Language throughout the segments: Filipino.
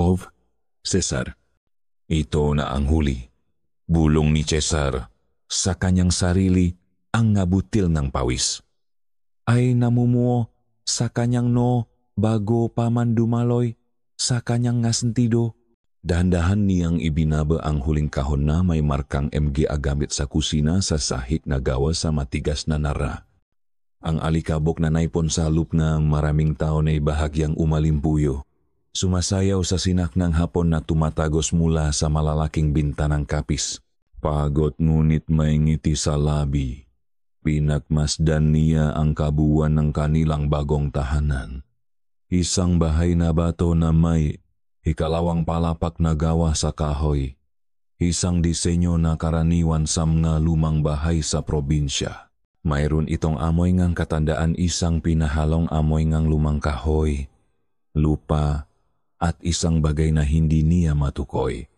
Pov, Cesar. Ito na ang huli. Bulong ni Cesar sa kanyang sarili ang ngabutil ng pawis. Ay namumuo sa kanyang no bago pa man dumaloy sa kanyang nga sentido. Dahan-dahan niyang ibinaba ang huling kahon na may markang MG gamit sa kusina sa sahig na gawa sa matigas na nara. Ang alikabok na naipon sa loop ng maraming tao na bahagyang umalimpuyo. Sumasayaw sa sinak ng hapon na tumatagos mula sa malalaking bintanang kapis. Pagod ngunit may ngiti sa labi. Pinagmasdan niya ang kabuuan ng kanilang bagong tahanan. Isang bahay na bato na may ikalawang palapak na gawa sa kahoy. Isang disenyo na karaniwan sa mga lumang bahay sa probinsya. Mayroon itong amoy ngang katandaan, isang pinahalong amoy ngang lumang kahoy, lupa, at isang bagay na hindi niya matukoy.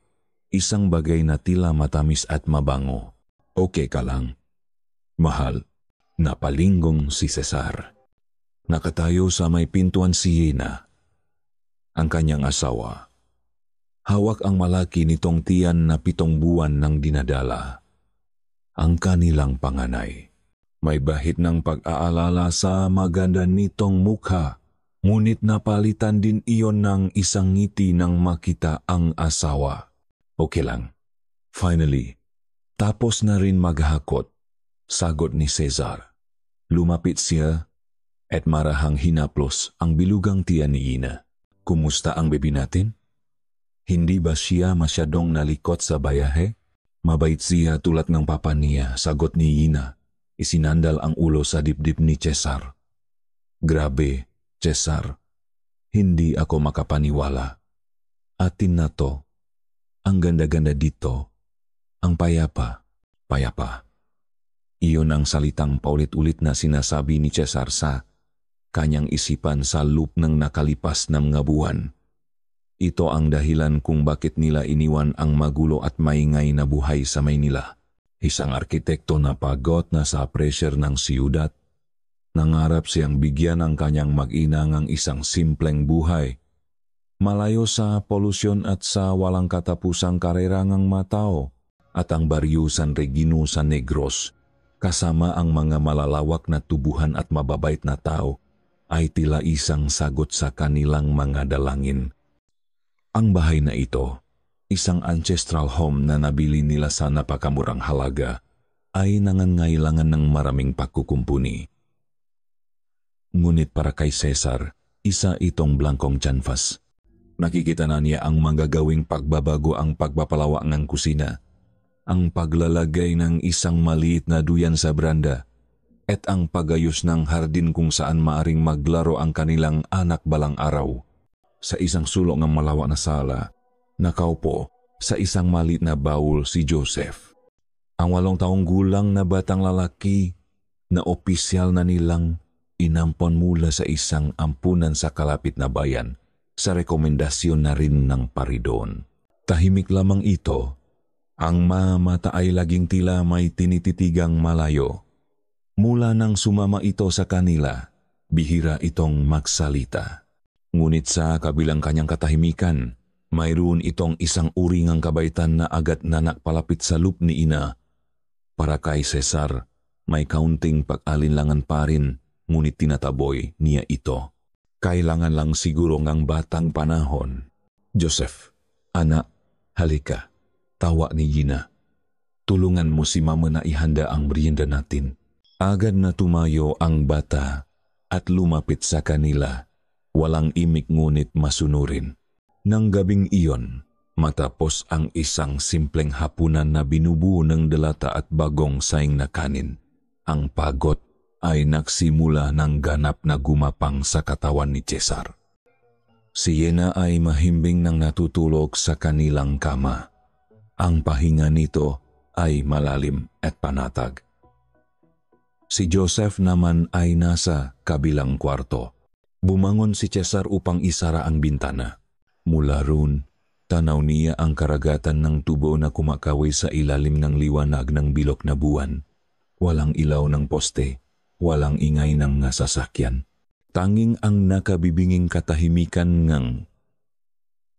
Isang bagay na tila matamis at mabango. Okay ka lang, mahal. Napalinggong si Cesar. Nakatayo sa may pintuan si Yena, ang kanyang asawa. Hawak ang malaki nitong tiyan na 7 buwan nang dinadala. Ang kanilang panganay. May bahid ng pag-aalala sa maganda nitong mukha, ngunit napalitan din iyon ng isang ngiti nang makita ang asawa. Okay lang. Finally, tapos na rin maghakot, sagot ni Cesar. Lumapit siya at marahang hinaplos ang bilugang tiyan ni Ina. Kumusta ang baby natin? Hindi ba siya masyadong nalikot sa bayahe? Mabait siya tulad ng papa niya, sagot ni Ina. Isinandal ang ulo sa dibdib ni Cesar. Grabe, Cesar. Hindi ako makapaniwala. Atin na to. Ang ganda-ganda dito. Ang payapa. Iyon ang salitang paulit-ulit na sinasabi ni Cesar sa kanyang isipan sa loop ng nakalipas na mga buwan. Ito ang dahilan kung bakit nila iniwan ang magulo at maingay na buhay sa Maynila. Isang arkitekto na pagod na sa pressure ng siyudad. Nangarap siyang bigyan ng kanyang mag-inang isang simpleng buhay. Malayo sa polusyon at sa walang katapusang karera ng matao at ang baryo San Regino sa Negros, kasama ang mga malalawak na tubuhan at mababait na tao, ay tila isang sagot sa kanilang mga dalangin. Ang bahay na ito, isang ancestral home na nabili nila sa napakamurang halaga, ay nangangailangan ng maraming pagkukumpuni. Ngunit para kay Cesar, isa itong blankong canvas. Nakikita na niya ang manggagawing pagbabago, ang pagpapalawa ng kusina, ang paglalagay ng isang maliit na duyan sa beranda, at ang pagayos ng hardin kung saan maaring maglaro ang kanilang anak balang araw. Sa isang sulok ng malawak na sala, nakaupo sa isang maliit na baul si Joseph. Ang 8 taong gulang na batang lalaki na opisyal na nilang inampon mula sa isang ampunan sa kalapit na bayan sa rekomendasyon na rin ng paridon. Tahimik lamang ito. Ang mata ay laging tila may tinititigang malayo. Mula nang sumama ito sa kanila, bihira itong magsalita. Ngunit sa kabilang kanyang katahimikan, mayroon itong isang uri ng kabaitan na agad na nakpalapit sa loop ni Ina. Para kay Cesar, may kaunting pag-alinlangan pa rin, ngunit tinataboy niya ito. Kailangan lang siguro ngang batang panahon. Joseph, anak, halika, tawa ni Gina. Tulungan mo si mama na ihanda ang merienda natin. Agad na tumayo ang bata at lumapit sa kanila. Walang imik ngunit masunurin. Nang gabing iyon, matapos ang isang simpleng hapunan na binubuo ng delata at bagong saing na kanin, ang pagod ay nagsimula ng ganap na gumapang sa katawan ni Cesar. Si Yena ay mahimbing nang natutulog sa kanilang kama. Ang pahinga nito ay malalim at panatag. Si Joseph naman ay nasa kabilang kwarto. Bumangon si Cesar upang isara ang bintana. Mula roon, tanaw niya ang karagatan ng tubo na kumakaway sa ilalim ng liwanag ng bilog na buwan. Walang ilaw ng poste, walang ingay ng sasakyan. Tanging ang nakabibinging katahimikan ng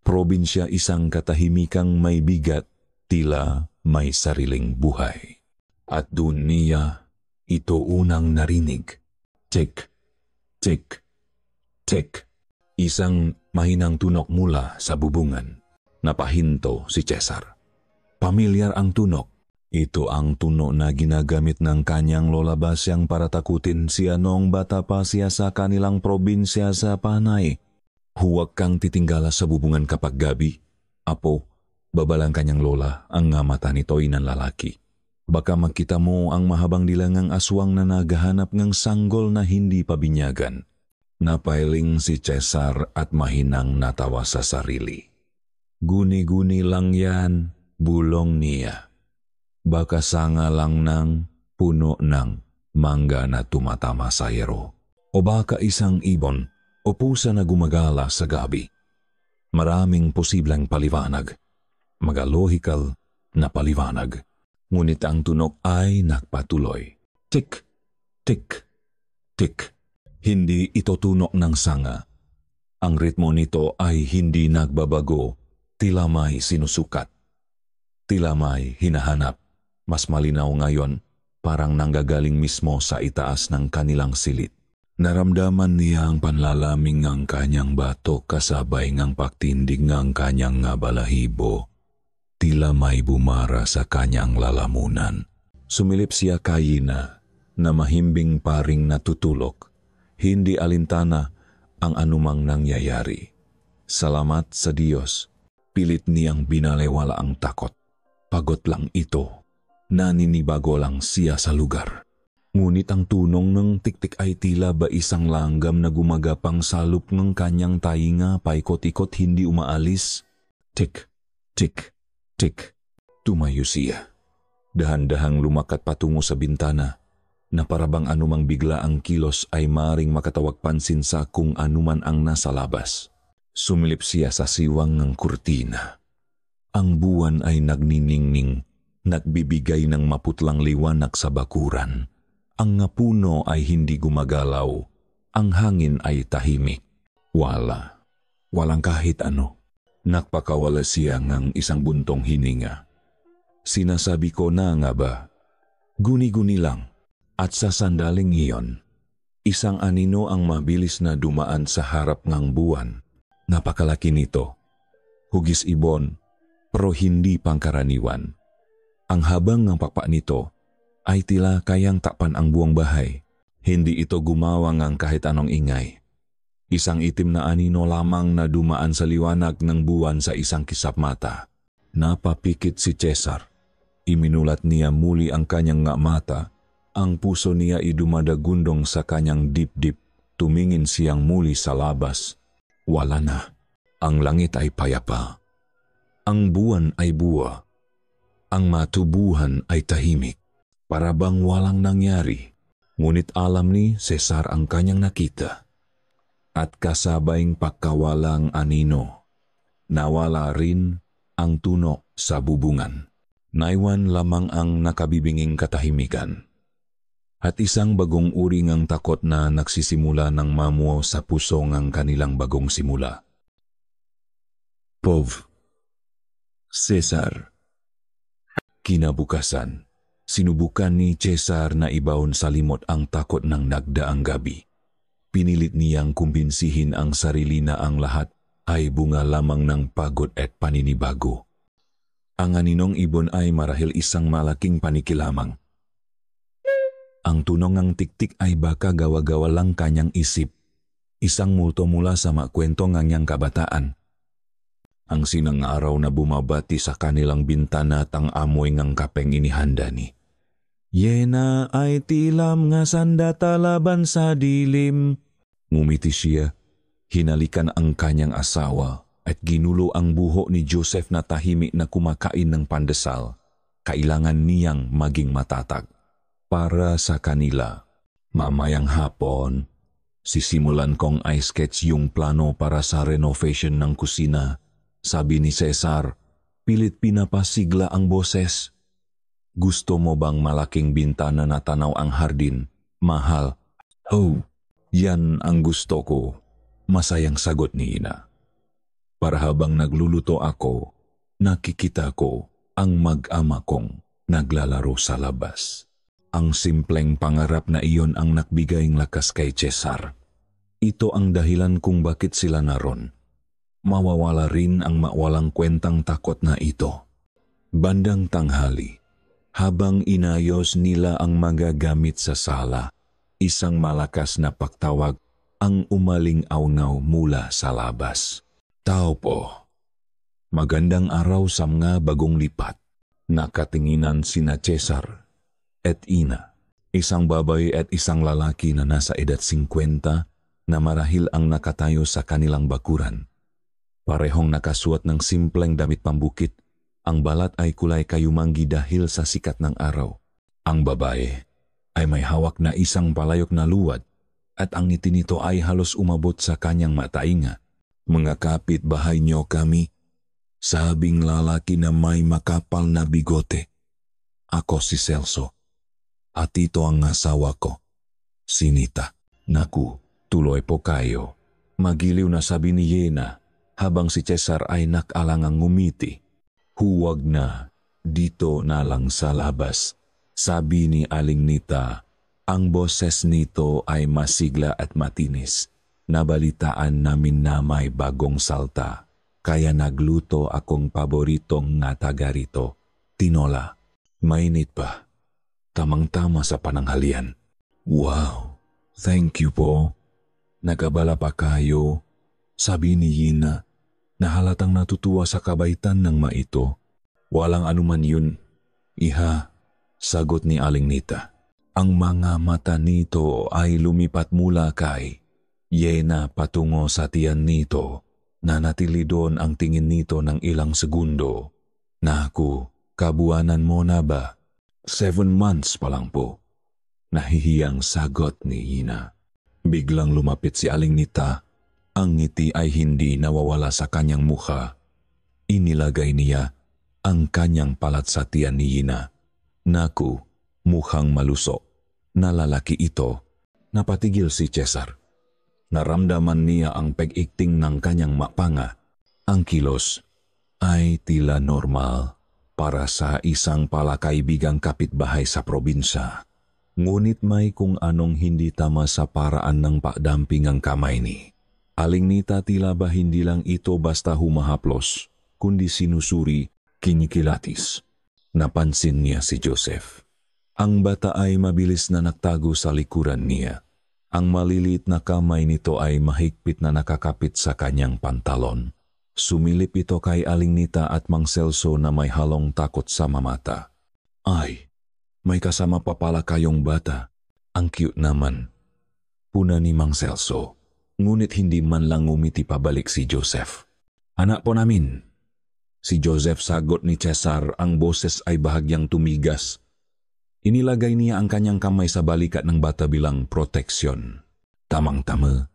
Probinsya isang katahimikang may bigat, tila may sariling buhay. At doon niya ito unang narinig. Tik, tik, tik. Isang mahinang tunok mula sa bubungan. Napahinto si Cesar. Pamilyar ang tunok. Ito ang tunog na ginagamit ng kanyang lola Basyang para takutin siya noong bata pa siya sa kanilang probinsya sa Panay. Huwag kang titinggala sa bubungan kapag gabi. Apo, babalang kanyang lola ang nga mata nito'y ng lalaki. Baka makita mo ang mahabang dilangang aswang na naghahanap ng sanggol na hindi pabinyagan. Napailing si Cesar at mahinang natawa sa sarili. Guni-guni lang yan, bulong niya. Baka sanga lang ng puno ng mangga na tumatama sa yero. O baka isang ibon o pusa na gumagala sa gabi. Maraming posibleng paliwanag. Magalohikal na paliwanag. Ngunit ang tunog ay nagpatuloy. Tik, tik, tik. Hindi ito tunog ng sanga. Ang ritmo nito ay hindi nagbabago. Tila may sinusukat. Tila may hinahanap. Mas malinaw ngayon, parang nanggagaling mismo sa itaas ng kanilang silid. Naramdaman niya ang panlalaming ng kanyang batok kasabay ng pagtindig ng kanyang nga balahibo. Tila may bumara sa kanyang lalamunan. Sumilip siya kay Ina na mahimbing paring natutulog. Hindi alintana ang anumang nangyayari. Salamat sa Diyos. Pilit niyang binalewala ang takot. Pagod lang ito. Naninibago lang siya sa lugar. Ngunit ang tunong ng tiktik ay tila ba isang langgam na gumagapang salop ng kanyang tainga paikot-ikot hindi umaalis. Tik, tik, tik. Tumayo siya. Dahan-dahang lumakat patungo sa bintana na parabang anumang bigla ang kilos ay maring makatawag pansin sa kung anuman ang nasa labas. Sumilip siya sa siwang ng kurtina. Ang buwan ay nagniningning. Nagbibigay ng maputlang liwanag sa bakuran. Ang nga puno ay hindi gumagalaw. Ang hangin ay tahimik. Walang kahit ano. Nagpakawala siya ng isang buntong hininga. Sinasabi ko na nga ba? Guni-guni lang. At sa sandaling iyon, isang anino ang mabilis na dumaan sa harap ng buwan. Napakalaki nito. Hugis ibon, pero hindi pangkaraniwan. Ang habang ng pakpak nito ay tila kayang takpan ang buong bahay. Hindi ito gumawang ang kahit anong ingay. Isang itim na anino lamang na dumaan sa liwanag ng buwan sa isang kisap mata. Napapikit si Cesar. Iminulat niya muli ang kanyang nga mata. Ang puso niya ay dumadagundong sa kanyang dibdib. Tumingin siyang muli sa labas. Wala na. Ang langit ay payapa. Ang buwan ay buwa. Ang matubuhan ay tahimik, parabang walang nangyari. Ngunit alam ni Cesar ang kanyang nakita. At kasabayng pagkawalang anino, nawala rin ang tunog sa bubungan. Naiwan lamang ang nakabibinging katahimikan. At isang bagong uri ng takot na nagsisimula ng mamuo sa puso ng kanilang bagong simula. Pov. Cesar. Kinabukasan, sinubukan ni Cesar na ibaon sa limot ang takot ng nagdaang gabi. Pinilit niyang kumbinsihin ang sarili na ang lahat ay bunga lamang ng pagod at paninibago. Ang aninong ibon ay marahil isang malaking paniki lamang. Ang tunog ng tiktik ay baka gawa-gawa lang kanyang isip, isang multo mula sa makwento ng kanyang kabataan. Ang sinang araw na bumabati sa kanilang bintana at ang amoy ng kapeng inihanda ni. Yena ay tilam nga sandata laban sa dilim. Ngumiti siya, hinalikan ang kanyang asawa at ginulo ang buho ni Joseph na tahimik na kumakain ng pandesal. Kailangan niyang maging matatag. Para sa kanila, mamayang hapon, sisimulan kong i-sketch yung plano para sa renovation ng kusina. Sabi ni Cesar, pilit pinapasigla ang boses. Gusto mo bang malaking bintana na tanaw ang hardin? Mahal. Oh, yan ang gusto ko. Masayang sagot ni Ina. Para habang nagluluto ako, nakikita ko ang mag-ama kong naglalaro sa labas. Ang simpleng pangarap na iyon ang nagbigay ng lakas kay Cesar. Ito ang dahilan kung bakit sila naroon. Mawawala rin ang mawalang kwentang takot na ito. Bandang tanghali, habang inayos nila ang magagamit sa sala, isang malakas na pagtawag ang umaling-awnaw mula sa labas. Tao po. Magandang araw sa mga bagong lipat. Nakatinginan sina Cesar at Ina, isang babae at isang lalaki na nasa edad 50 na marahil ang nakatayo sa kanilang bakuran. Parehong nakasuot ng simpleng damit pambukit. Ang balat ay kulay kayumanggi dahil sa sikat ng araw. Ang babae ay may hawak na isang palayok na luwad at ang ngiti nito ay halos umabot sa kanyang matainga. Mga kapitbahay niyo kami, sabing lalaki na may makapal na bigote. Ako si Celso. At ito ang asawa ko, si Nita. Naku, tuloy po kayo. Magiliw na sabi ni Yena habang si Cesar ay nakalangang ngumiti. Huwag na, dito na lang sa labas. Sabi ni Aling Nita, ang boses nito ay masigla at matinis. Nabalitaan namin na may bagong salta, kaya nagluto akong paboritong nga taga rito, tinola. Mainit pa. Tamang-tama sa pananghalian. Wow, thank you po. Nagabala pa kayo, sabi ni Yina, na halatang natutuwa sa kabaitan ng maito. Walang anuman yun, iha, sagot ni Aling Nita. Ang mga mata nito ay lumipat mula kay Yena patungo sa tiyan nito, na natili doon ang tingin nito ng ilang segundo. Naku, kabuanan mo na ba? 7 months pa lang po. Nahihiyang sagot ni Yina. Biglang lumapit si Aling Nita. Ang ngiti ay hindi nawawala sa kanyang mukha. Inilagay niya ang kanyang palat sa tiyan ni Yina. Naku, mukhang malusok. Nalalaki ito. Napatigil si Cesar. Naramdaman niya ang pag-ikting ng kanyang mapanga. Ang kilos ay tila normal para sa isang palakaibigang kapitbahay sa probinsya. Ngunit may kung anong hindi tama sa paraan ng pagdamping ang kamay ni Aling Nita. Tila ba hindi lang ito basta humahaplos, kundi sinusuri, kinikilatis. Napansin niya si Joseph. Ang bata ay mabilis na nagtago sa likuran niya. Ang maliliit na kamay nito ay mahigpit na nakakapit sa kanyang pantalon. Sumilip ito kay Aling Nita at Mang Celso na may halong takot sa mamata. Ay, may kasama pa pala kayong bata. Ang cute naman. Puna ni Mang Celso. Ngunit hindi man lang umiti pabalik si Joseph. Anak po namin. Si Joseph, sagot ni Cesar. Ang boses ay bahagyang tumigas. Inilagay niya ang kanyang kamay sa balikat ng bata bilang proteksyon. Tamang-tama,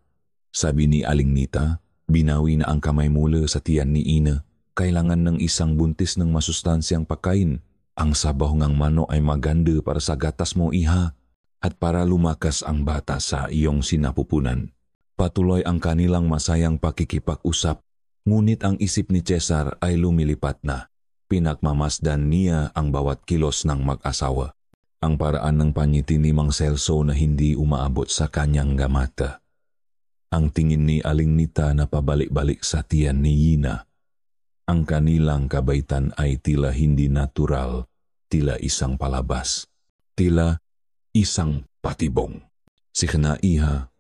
sabi ni Aling Nita. Binawi na ang kamay mula sa tiyan ni Ina. Kailangan ng isang buntis ng masustansyang pagkain. Ang sabaw ng mano ay maganda para sa gatas mo, iha, at para lumakas ang bata sa iyong sinapupunan. Patuloy ang kanilang masayang pakikipag-usap. Ngunit ang isip ni Cesar ay lumilipat na. Pinagmamasdan niya ang bawat kilos ng mag-asawa. Ang paraan ng panyiti ni Mang Celso na hindi umaabot sa kanyang gamata. Ang tingin ni Aling Nita na pabalik-balik sa tiyan ni Yina. Ang kanilang kabaitan ay tila hindi natural, tila isang palabas, tila isang patibong. Sige na, iha,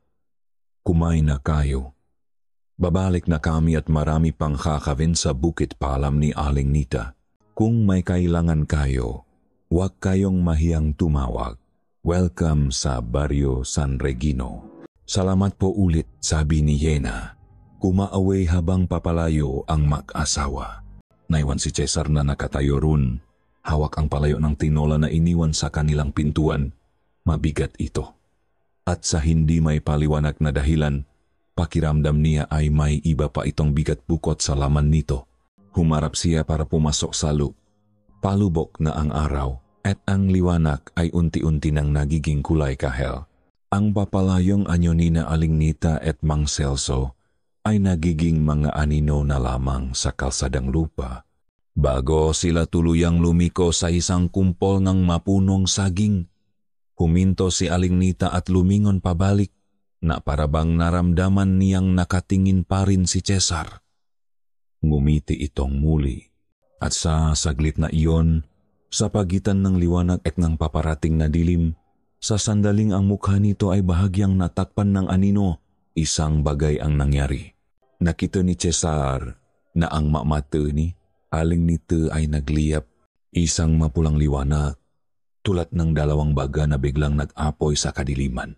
kumain na kayo. Babalik na kami at marami pang kakawin sa Bukit Palam ni Aling Nita. Kung may kailangan kayo, huwag kayong mahiyang tumawag. Welcome sa Barrio San Regino. Salamat po ulit, sabi ni Yena. Kumaaway habang papalayo ang mag-asawa. Naiwan si Cesar na nakatayo roon. Hawak ang palayo ng tinola na iniwan sa kanilang pintuan. Mabigat ito. At sa hindi may paliwanag na dahilan, pakiramdam niya ay may iba pa itong bigat bukod sa laman nito. Humarap siya para pumasok sa loob. Palubok na ang araw at ang liwanag ay unti-unti nang nagiging kulay kahel. Ang papalayong anyo ni na Aling Nita at Mang Celso ay nagiging mga anino na lamang sa kalsadang lupa. Bago sila tuluyang lumiko sa isang kumpol ng mapunong saging, huminto si Aling Nita at lumingon pabalik na parabang naramdaman niyang nakatingin pa rin si Cesar. Ngumiti itong muli at sa saglit na iyon, sa pagitan ng liwanag at ng paparating na dilim, sa sandaling ang mukha nito ay bahagyang natakpan ng anino, isang bagay ang nangyari. Nakita ni Cesar na ang mata ni Aling Nita ay nagliyap, isang mapulang liwanag, tulad ng dalawang baga na biglang nag-apoy sa kadiliman.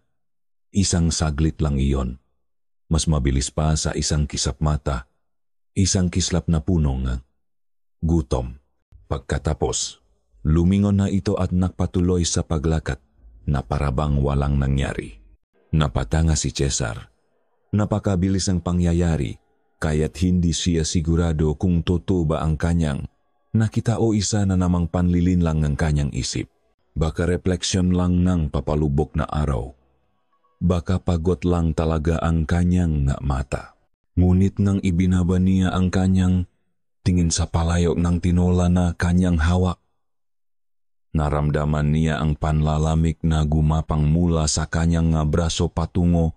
Isang saglit lang iyon, mas mabilis pa sa isang kisap mata, isang kislap na punong gutom. Pagkatapos, lumingon na ito at nagpatuloy sa paglakat na parabang walang nangyari. Napatanga si Cesar. Napakabilis ang pangyayari, kaya't hindi siya sigurado kung totoo ba ang kanyang nakita o isa na namang panlilin lang ng kanyang isip. Baka refleksyon lang ng papalubok na araw. Baka pagod lang talaga ang kanyang mata. Ngunit nang ibinaba niya ang kanyang tingin sa palayok ng tinola na kanyang hawak, naramdaman niya ang panlalamig na gumapang mula sa kanyang braso patungo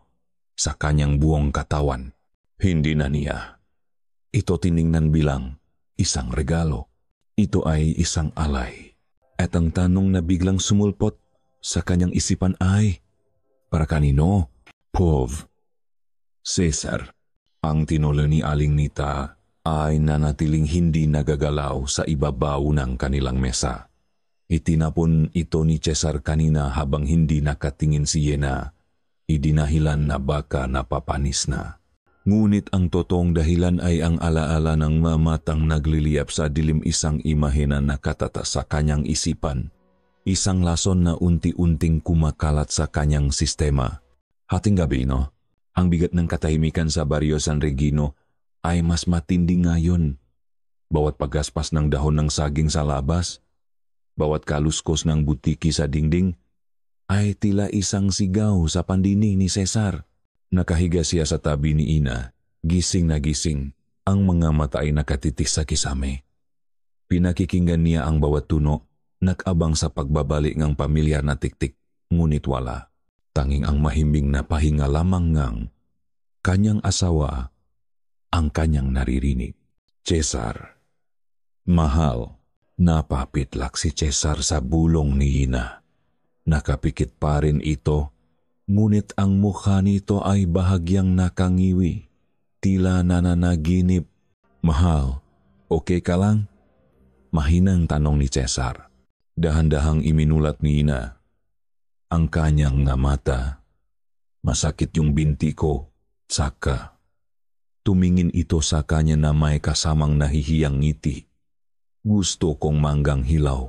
sa kanyang buong katawan. Hindi na niya ito tiningnan bilang isang regalo. Ito ay isang alay. At ang tanong na biglang sumulpot sa kanyang isipan ay, para kanino? Pov. Cesar. Ang tinola ni Aling Nita ay nanatiling hindi nagagalaw sa ibabaw ng kanilang mesa. Itinapon ito ni Cesar kanina habang hindi nakatingin si Yena. Idinahilan na baka napapanis na. Ngunit ang totoong dahilan ay ang alaala ng mamatang nagliliyap sa dilim, isang imahe na nakatata sa kanyang isipan. Isang lason na unti-unting kumakalat sa kanyang sistema. Hating gabi, no? Ang bigat ng katahimikan sa Barrio San Regino ay mas matindi ngayon. Bawat paggaspas ng dahon ng saging sa labas, bawat kaluskos ng butiki sa dingding, ay tila isang sigaw sa pandinig ni Cesar. Nakahiga siya sa tabi ni Ina, gising na gising, ang mga mata ay nakatitig sa kisame. Pinakikinggan niya ang bawat tuno, nag-abang sa pagbabalik ng pamilyar na tiktik, ngunit wala. Tanging ang mahimbing na pahinga lamang ng kanyang asawa ang kanyang naririnig. Cesar. Mahal. Napapitlak si Cesar sa bulong ni Ina. Nakapikit pa rin ito, ngunit ang mukha nito ay bahagyang nakangiwi, tila nananaginip. Mahal, okay ka lang? Mahinang tanong ni Cesar. Dahan-dahang iminulat ni Ina ang kanyang mata. Masakit yung binti ko, tsaka. Tumingin ito sa kanya na may kasamang nahihiyang ngiti. Gusto kong manggang hilaw.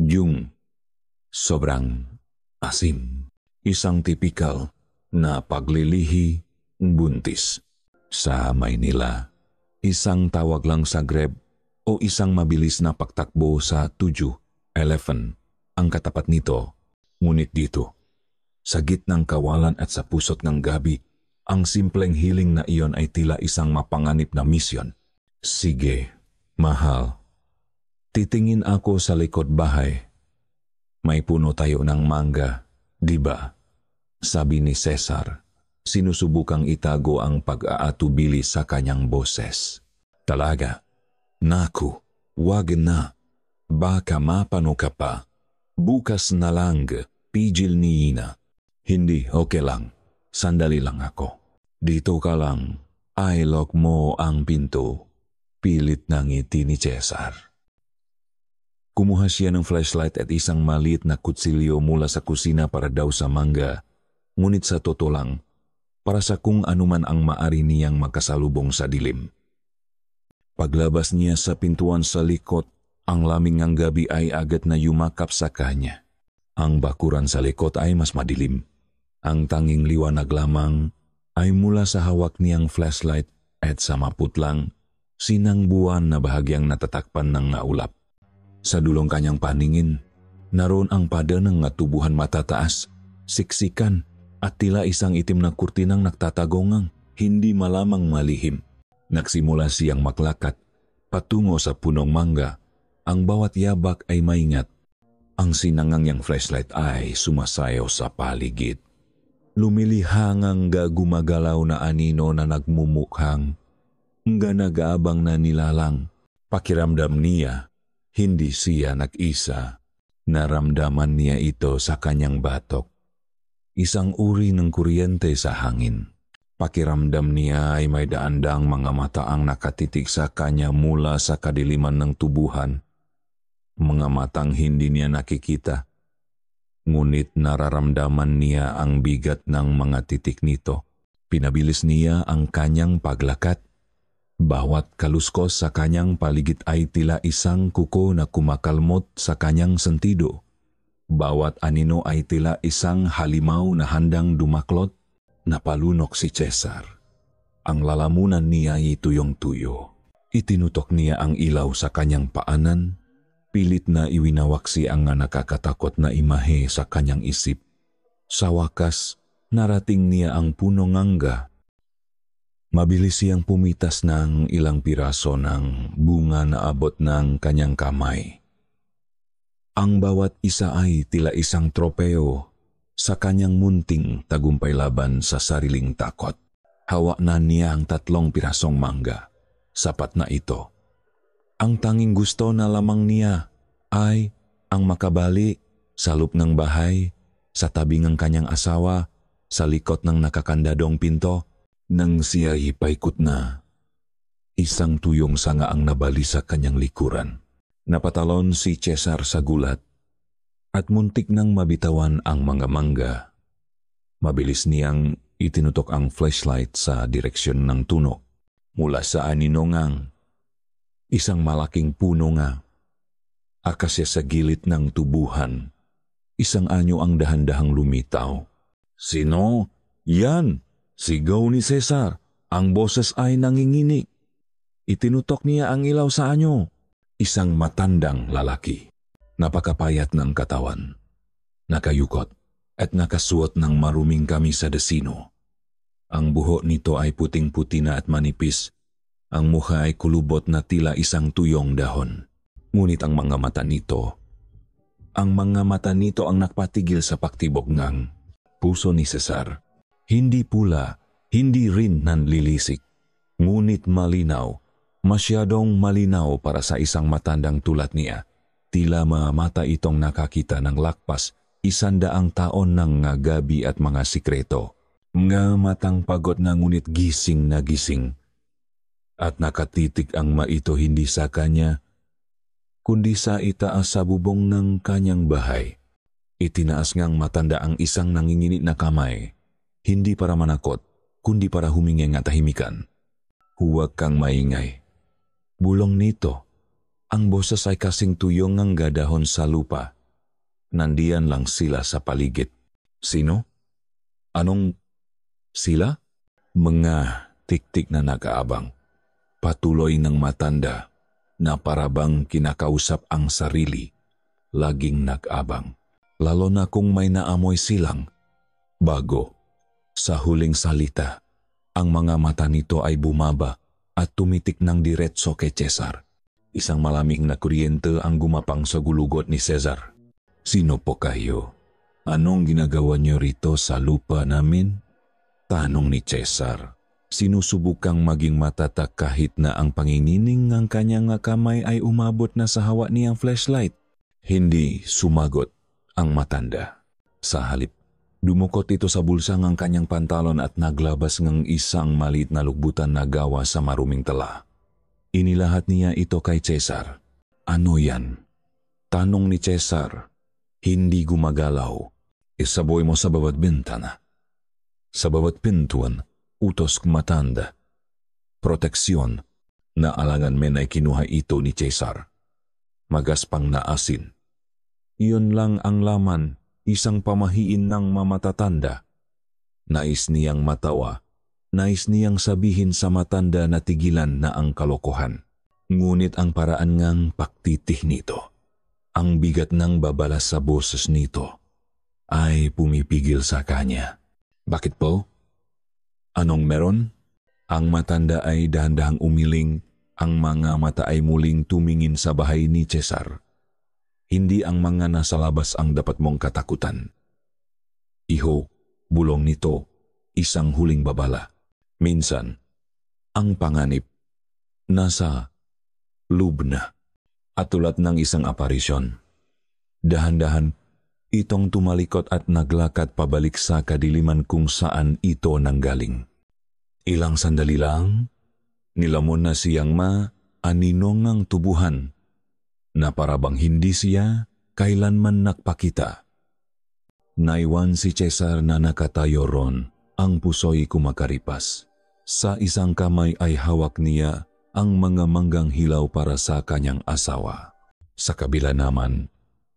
Yung sobrang asim. Isang tipikal na paglilihi buntis. Sa Maynila, isang tawag lang sa grab o isang mabilis na pagtakbo sa 7-Eleven ang katapat nito. Ngunit dito, sa gitnang kawalan at sa pusot ng gabi, ang simpleng hiling na iyon ay tila isang mapanganib na misyon. Sige, mahal. Titingin ako sa likod bahay. May puno tayo ng mangga, di ba? Sabi ni Cesar, sinusubukang itago ang pag-aatubili sa kanyang boses. Talaga? Naku, wag na. Baka mapano ka pa. Bukas na lang, pigil ni Ina. Hindi, okay lang. Sandali lang ako. Dito ka lang. I lock mo ang pinto. Pilit na ngiti ni Cesar. Kumuha siya ng flashlight at isang maliit na kutsilyo mula sa kusina para daw sa mangga. Ngunit sa totoo lang, para sa kung anuman ang maari niyang makasalubong sa dilim. Paglabas niya sa pintuan sa likod, ang lamig ng gabi ay agad na yumakap sa kanya. Ang bakuran sa likod ay mas madilim. Ang tanging liwanag lamang ay mula sa hawak niyang flashlight at sa maputlang, sinang buwan na bahagyang natatakpan ng naulap. Sa dulong kanyang paningin, naroon ang pada ng tubuhan matataas, siksikan at tila isang itim na kurtinang nagtatagongang. hindi malamang malihim. Nagsimula siyang maklakat patungo sa punong mangga. Ang bawat yabak ay maingat. Ang sinangangyang flashlight ay sumasayaw sa paligid. Lumilihangang gumagalaw na anino na nagmumukhang nag-aabang na nilalang. Pakiramdam niya, hindi siya nag-isa. Naramdaman niya ito sa kanyang batok. Isang uri ng kuryente sa hangin. Pakiramdam niya ay may daandang mga mata ang nakatitig sa kanya mula sa kadiliman ng tubuhan. Mga matang hindi niya nakikita. Ngunit nararamdaman niya ang bigat ng mga titik nito. Pinabilis niya ang kanyang paglakad. Bawat kaluskos sa kanyang paligid ay tila isang kuko na kumakalmot sa kanyang sentido. Bawat anino ay tila isang halimaw na handang dumaklot. Napalunok si Cesar. Ang lalamunan niya ay tuyong-tuyo. Itinutok niya ang ilaw sa kanyang paanan. Pilit na iwinawaksi ang nakakatakot na imahe sa kanyang isip. Sa wakas, narating niya ang punong mangga. Mabilis siyang pumitas ng ilang piraso ng bunga na abot ng kanyang kamay. Ang bawat isa ay tila isang tropeo sa kanyang munting tagumpay laban sa sariling takot. Hawak na niya ang 3 pirasong mangga. Sapat na ito. Ang tanging gusto na lamang niya ay ang makabali sa loob ng bahay, sa tabi ng kanyang asawa, sa likod ng nakakandadong pinto. Nang siya ipaikot na, isang tuyong sanga ang nabali sa kanyang likuran. Napatalon si Cesar sa gulat at muntik nang mabitawan ang mga mangga. Mabilis niyang itinutok ang flashlight sa direksyon ng tunog. Mula sa aninongang, isang malaking puno nga. Akasya sa gilid ng tubuhan, isang anyo ang dahan-dahang lumitaw. "Sino? Yan!" Sigaw ni Cesar. Ang boses ay nanginginig. Itinutok niya ang ilaw sa anyo. Isang matandang lalaki. Napakapayat ng katawan. Nakayukot at nakasuot ng maruming kamisa desino. Ang buhok nito ay puting-puti na at manipis. Ang mukha ay kulubot na tila isang tuyong dahon. Ngunit ang mga mata nito ang nagpatigil sa paktibok ng puso ni Cesar. Hindi pula, hindi rin nanlilisik, ngunit malinaw, masyadong malinaw para sa isang matandang tulad niya. Tila mata itong nakakita ng lakpas 100 taon ng mga gabi at mga sikreto. Mga matang pagod na ngunit gising na gising. At nakatitig ang maito hindi sa kanya, kundi sa itaas sa bubong ng kanyang bahay. Itinaas ngang matanda ang isang nanginginit na kamay, hindi para manakot, kundi para humingi ng tahimikan. "Huwag kang maingay." Bulong nito, ang boses ay kasing tuyong ang gadahon sa lupa. Nandiyan lang sila sa paligid. Sino? Anong sila? Mga tiktik na nag-aabang. Patuloy ng matanda na parabang kinakausap ang sarili. Laging nag-abang. Lalo na kung may naamoy silang. Bago, sa huling salita, ang mga mata nito ay bumaba at tumitik ng diretso kay Cesar. Isang malamig na kuryente ang gumapang sa gulugot ni Cesar. "Sino po kayo? Anong ginagawa niyo rito sa lupa namin?" Tanong ni Cesar. Sinusubukang maging matatag kahit na ang pangingining ng kanyang kamay ay umabot na sa hawak niyang flashlight. Hindi sumagot ang matanda. Sa halip, dumukot ito sa bulsa ng kanyang pantalon at naglabas ng isang maliit na lugbutan na gawa sa maruming tela. Inilahat niya ito kay Cesar. "Ano yan?" Tanong ni Cesar. Hindi gumagalaw. "Isaboy mo sa bawat bintana. Sa bawat pintuan, utos matanda. Proteksyon." Naalangan men ay kinuha ito ni Cesar. Magaspang na asin. Iyon lang ang laman, isang pamahiin ng mamatatanda. Nais niyang matawa. Nais niyang sabihin sa matanda na tigilan na ang kalokohan. Ngunit ang paraan ngang paktitih nito, ang bigat ng babalas sa boses nito, ay pumipigil sa kanya. "Bakit po? Anong meron?" Ang matanda ay dahan-dahang umiling, ang mga mata ay muling tumingin sa bahay ni Cesar. Hindi ang mga nasa labas ang dapat mong katakutan. Iho, bulong nito, isang huling babala. Minsan, ang panganib, nasa lubna at tulad ng isang aparisyon. Dahan-dahan, itong tumalikot at naglakad pabalik sa kadiliman kung saan ito nanggaling. Ilang sandali lang, nilamon na siyang maaninong tubuhan na parabang hindi siya kailanman nakpakita. Naiwan si Cesar na nakatayo ron, ang puso'y kumakaripas. Sa isang kamay ay hawak niya ang mga manggang hilaw para sa kanyang asawa. Sa kabila naman,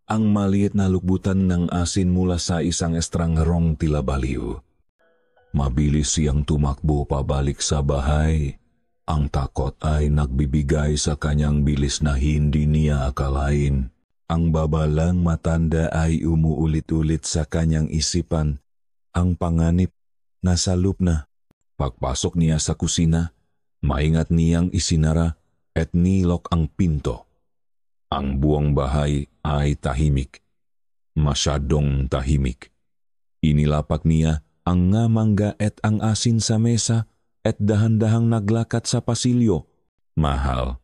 ang maliit na lukbutan ng asin mula sa isang estrangerong tila baliw. Mabilis siyang tumakbo pabalik sa bahay. Ang takot ay nagbibigay sa kanyang bilis na hindi niya akalain. Ang babalang matanda ay umuulit-ulit sa kanyang isipan. Ang panganib, nasa lubna. Pagpasok niya sa kusina, maingat niyang isinara at nilok ang pinto. Ang buong bahay ay tahimik. Masyadong tahimik. Inilapak niya ang nga mangga at ang asin sa mesa at dahan-dahang naglakat sa pasilyo. Mahal.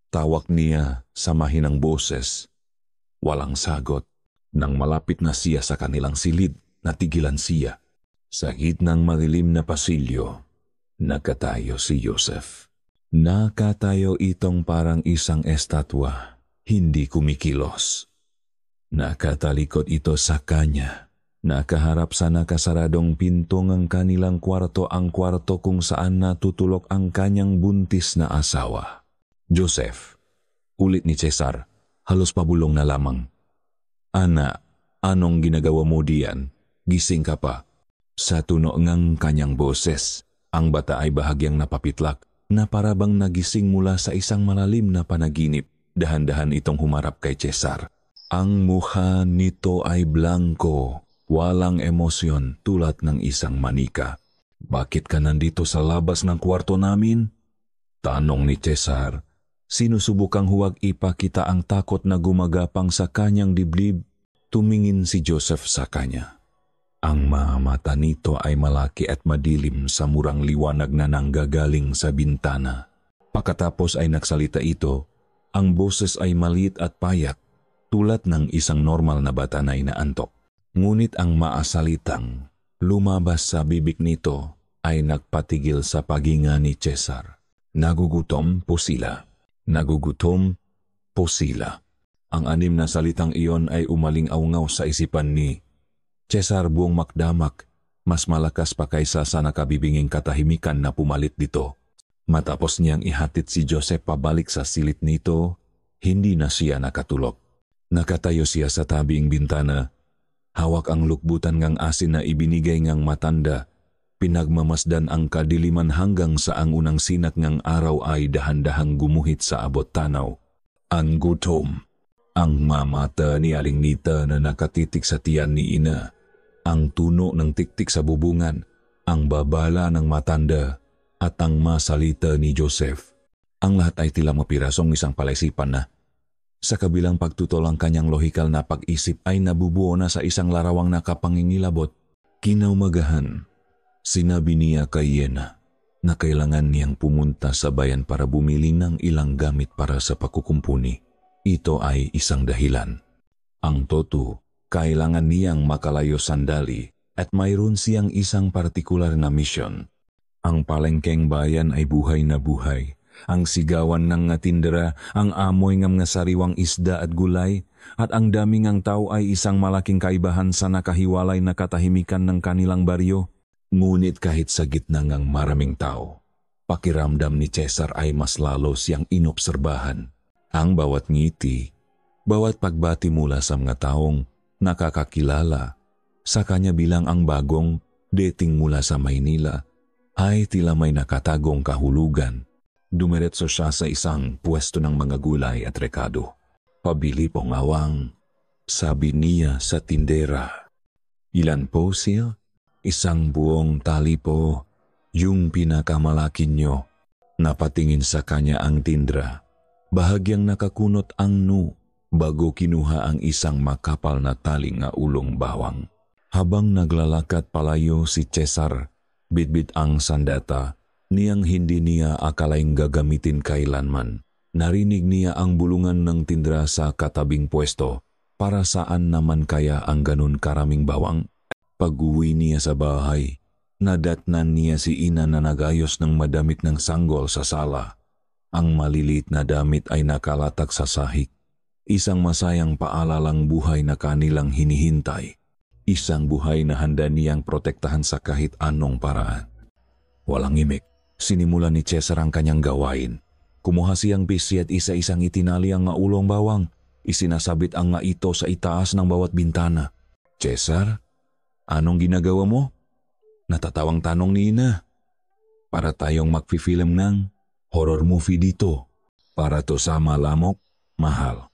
Tawag niya sa mahinang boses. Walang sagot. Nang malapit na siya sa kanilang silid, natigilan siya. Sa gitnang madilim na pasilyo, nakatayo si Joseph. Nakatayo itong parang isang estatwa, hindi kumikilos. Nakatalikod ito sa kanya. Nakaharap sa nakasaradong pinto ng kanilang kwarto, ang kwarto kung saan natutulog ang kanyang buntis na asawa. Joseph, ulit ni Cesar, halos pabulong na lamang. Ana, anong ginagawa mo diyan? Gising ka pa. Sa tunog ng kanyang boses, ang bata ay bahagyang napapitlak na parabang nagising mula sa isang malalim na panaginip. Dahan-dahan itong humarap kay Cesar. Ang mukha nito ay blanko. Walang emosyon tulad ng isang manika. Bakit ka nandito sa labas ng kwarto namin? Tanong ni Cesar. Sinusubukang huwag ipakita ang takot na gumagapang sa kanyang dibdib. Tumingin si Joseph sa kanya. Ang mga mata nito ay malaki at madilim sa murang liwanag na nanggagaling sa bintana. Pagkatapos ay nagsalita ito, ang boses ay maliit at payak tulad ng isang normal na bata na inaantok. Ngunit ang maasalitang lumabas sa bibig nito ay nagpatigil sa paghinga ni Cesar. Nagugutom po sila. Nagugutom po sila. Ang anim na salitang iyon ay umaling-awngaw sa isipan ni Cesar. Buong makdamak, mas malakas pa kaysa sa nakabibinging katahimikan na pumalit dito. Matapos niyang ihatid si Joseph pabalik sa silid nito, hindi na siya nakatulog. Nakatayo siya sa tabing bintana. Hawak ang lukbutan ngang asin na ibinigay ngang matanda. Pinagmamasdan ang kadiliman hanggang sa ang unang sinat ngang araw ay dahan-dahang gumuhit sa abot tanaw. Ang gutom. Ang mamata ni Aling Nita na nakatitik sa tiyan ni Ina. Ang tuno ng tiktik sa bubungan. Ang babala ng matanda. At ang masalita ni Joseph. Ang lahat ay tila mapirasong isang palaisipan na. Sa kabilang pagtutol ang kanyang lohikal na pag-isip ay nabubuo na sa isang larawang nakapangingilabot. Kinaumagahan, sinabi niya kay Yena na kailangan niyang pumunta sa bayan para bumili ng ilang gamit para sa pagkukumpuni. Ito ay isang dahilan. Ang toto, kailangan niyang makalayo sandali at mayroon siyang isang partikular na misyon. Ang palengkeng bayan ay buhay na buhay. Ang sigawan ng nga tindera, ang amoy ng nga sariwang isda at gulay, at ang daming ang tao ay isang malaking kaibahan sa nakahiwalay na katahimikan ng kanilang baryo. Ngunit kahit sa gitna ng maraming tao, pakiramdam ni Cesar ay mas lalo siyang inobserbahan. Ang bawat ngiti, bawat pagbati mula sa mga taong nakakakilala sa kanya bilang ang bagong dating mula sa Maynila, ay tila may nakatagong kahulugan. Dumiretso siya sa isang pwesto ng mga gulay at rekado. Pabili po ngawang, sabi niya sa tindera. Ilan po siya? Isang buong tali po. Yung pinakamalaki nyo. Napatingin sa kanya ang Tindra. Bahagyang nakakunot ang nu bago kinuha ang isang makapal na taling nga ulong bawang. Habang naglalakad palayo si Cesar, bitbit ang sandata, niyang hindi niya akalaing gagamitin kailanman. Narinig niya ang bulungan ng Tindra sa katabing pwesto. Para saan naman kaya ang ganun karaming bawang? Pag-uwi niya sa bahay, nadatnan niya si ina na nagayos ng madamit ng sanggol sa sala. Ang maliliit na damit ay nakalatag sa sahig. Isang masayang paalalang buhay na kanilang hinihintay. Isang buhay na handa niyang protektahan sa kahit anong paraan. Walang imik, sinimulan ni Cesar ang kanyang gawain. Kumuha siyang bisi at isa-isang itinali ang nga ulong bawang. Isinasabit ang nga ito sa itaas ng bawat bintana. Cesar, anong ginagawa mo? Natatawang tanong ni ina. Para tayong magfi-film ng horror movie dito. Para to sa malamok, mahal.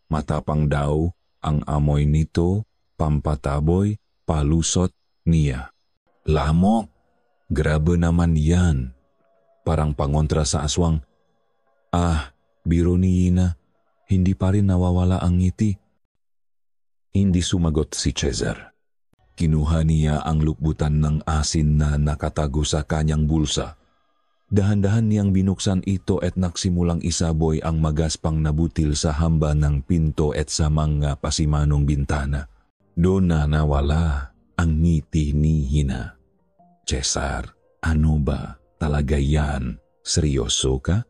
Matapang daw ang amoy nito, pampataboy, palusot niya. Lamok, grabe naman yan. Parang pangontra sa aswang. Biro ni ina, hindi pa rin nawawala ang ngiti. Hindi sumagot si Cesar. Kinuha niya ang lukbutan ng asin na nakatago sa kanyang bulsa. Dahan-dahan niyang binuksan ito at nagsimulang isaboy ang magaspang na butil sa hamba ng pinto at sa mga pasimanong bintana. Doon na nawala ang ngiti ni Hina. Cesar, ano ba talaga yan? Seryoso ka?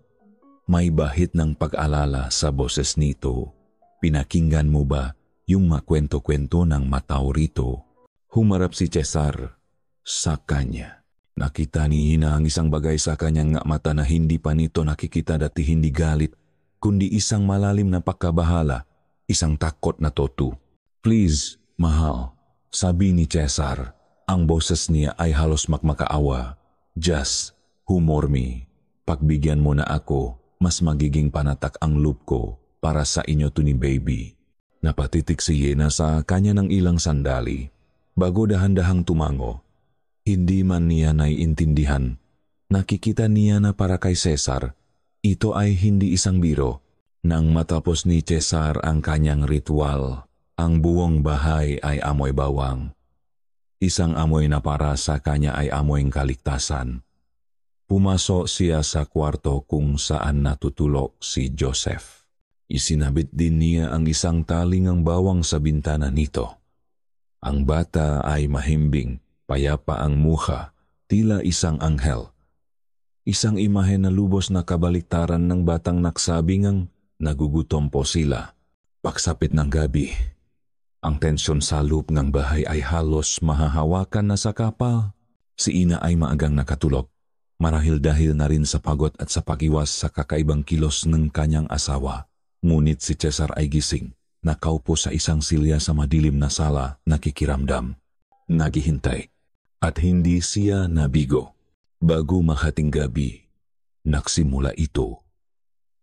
May bahit ng pag-alala sa boses nito. Pinakinggan mo ba yung makwento-kwento ng matao rito? Humarap si Cesar sa kanya. Nakita ni Hina ang isang bagay sa kanyang nga mata na hindi pa nito nakikita dati, hindi galit, kundi isang malalim na pagkabahala, isang takot na totu. Please, mahal, sabi ni Cesar. Ang boses niya ay halos makmakaawa. Just humor me. Pagbigyan mo na ako, mas magiging panatak ang loob ko para sa inyo to ni baby. Napatitik si Hina sa kanya ng ilang sandali. Bago dahan-dahang tumango, hindi man niya naiintindihan. Nakikita niya na para kay Cesar, ito ay hindi isang biro. Nang matapos ni Cesar ang kanyang ritual, ang buong bahay ay amoy bawang. Isang amoy na para sa kanya ay amoyng kaligtasan. Pumasok siya sa kwarto kung saan natutulog si Joseph. Isinabit din niya ang isang talingang bawang sa bintana nito. Ang bata ay mahimbing, payapa ang mukha, tila isang anghel. Isang imahe na lubos na kabaliktaran ng batang nagsabing nagugutom po sila. Pagsapit ng gabi, ang tensyon sa loob ng bahay ay halos mahahawakan na sa kapal. Si ina ay maagang nakatulog, marahil dahil na rin sa pagod at sa pagiwas sa kakaibang kilos ng kanyang asawa. Ngunit si Cesar ay gising. Nakaupo sa isang silya sa madilim na sala, nakikiramdam, naghihintay, at hindi siya nabigo. Bago makating gabi, nagsimula ito.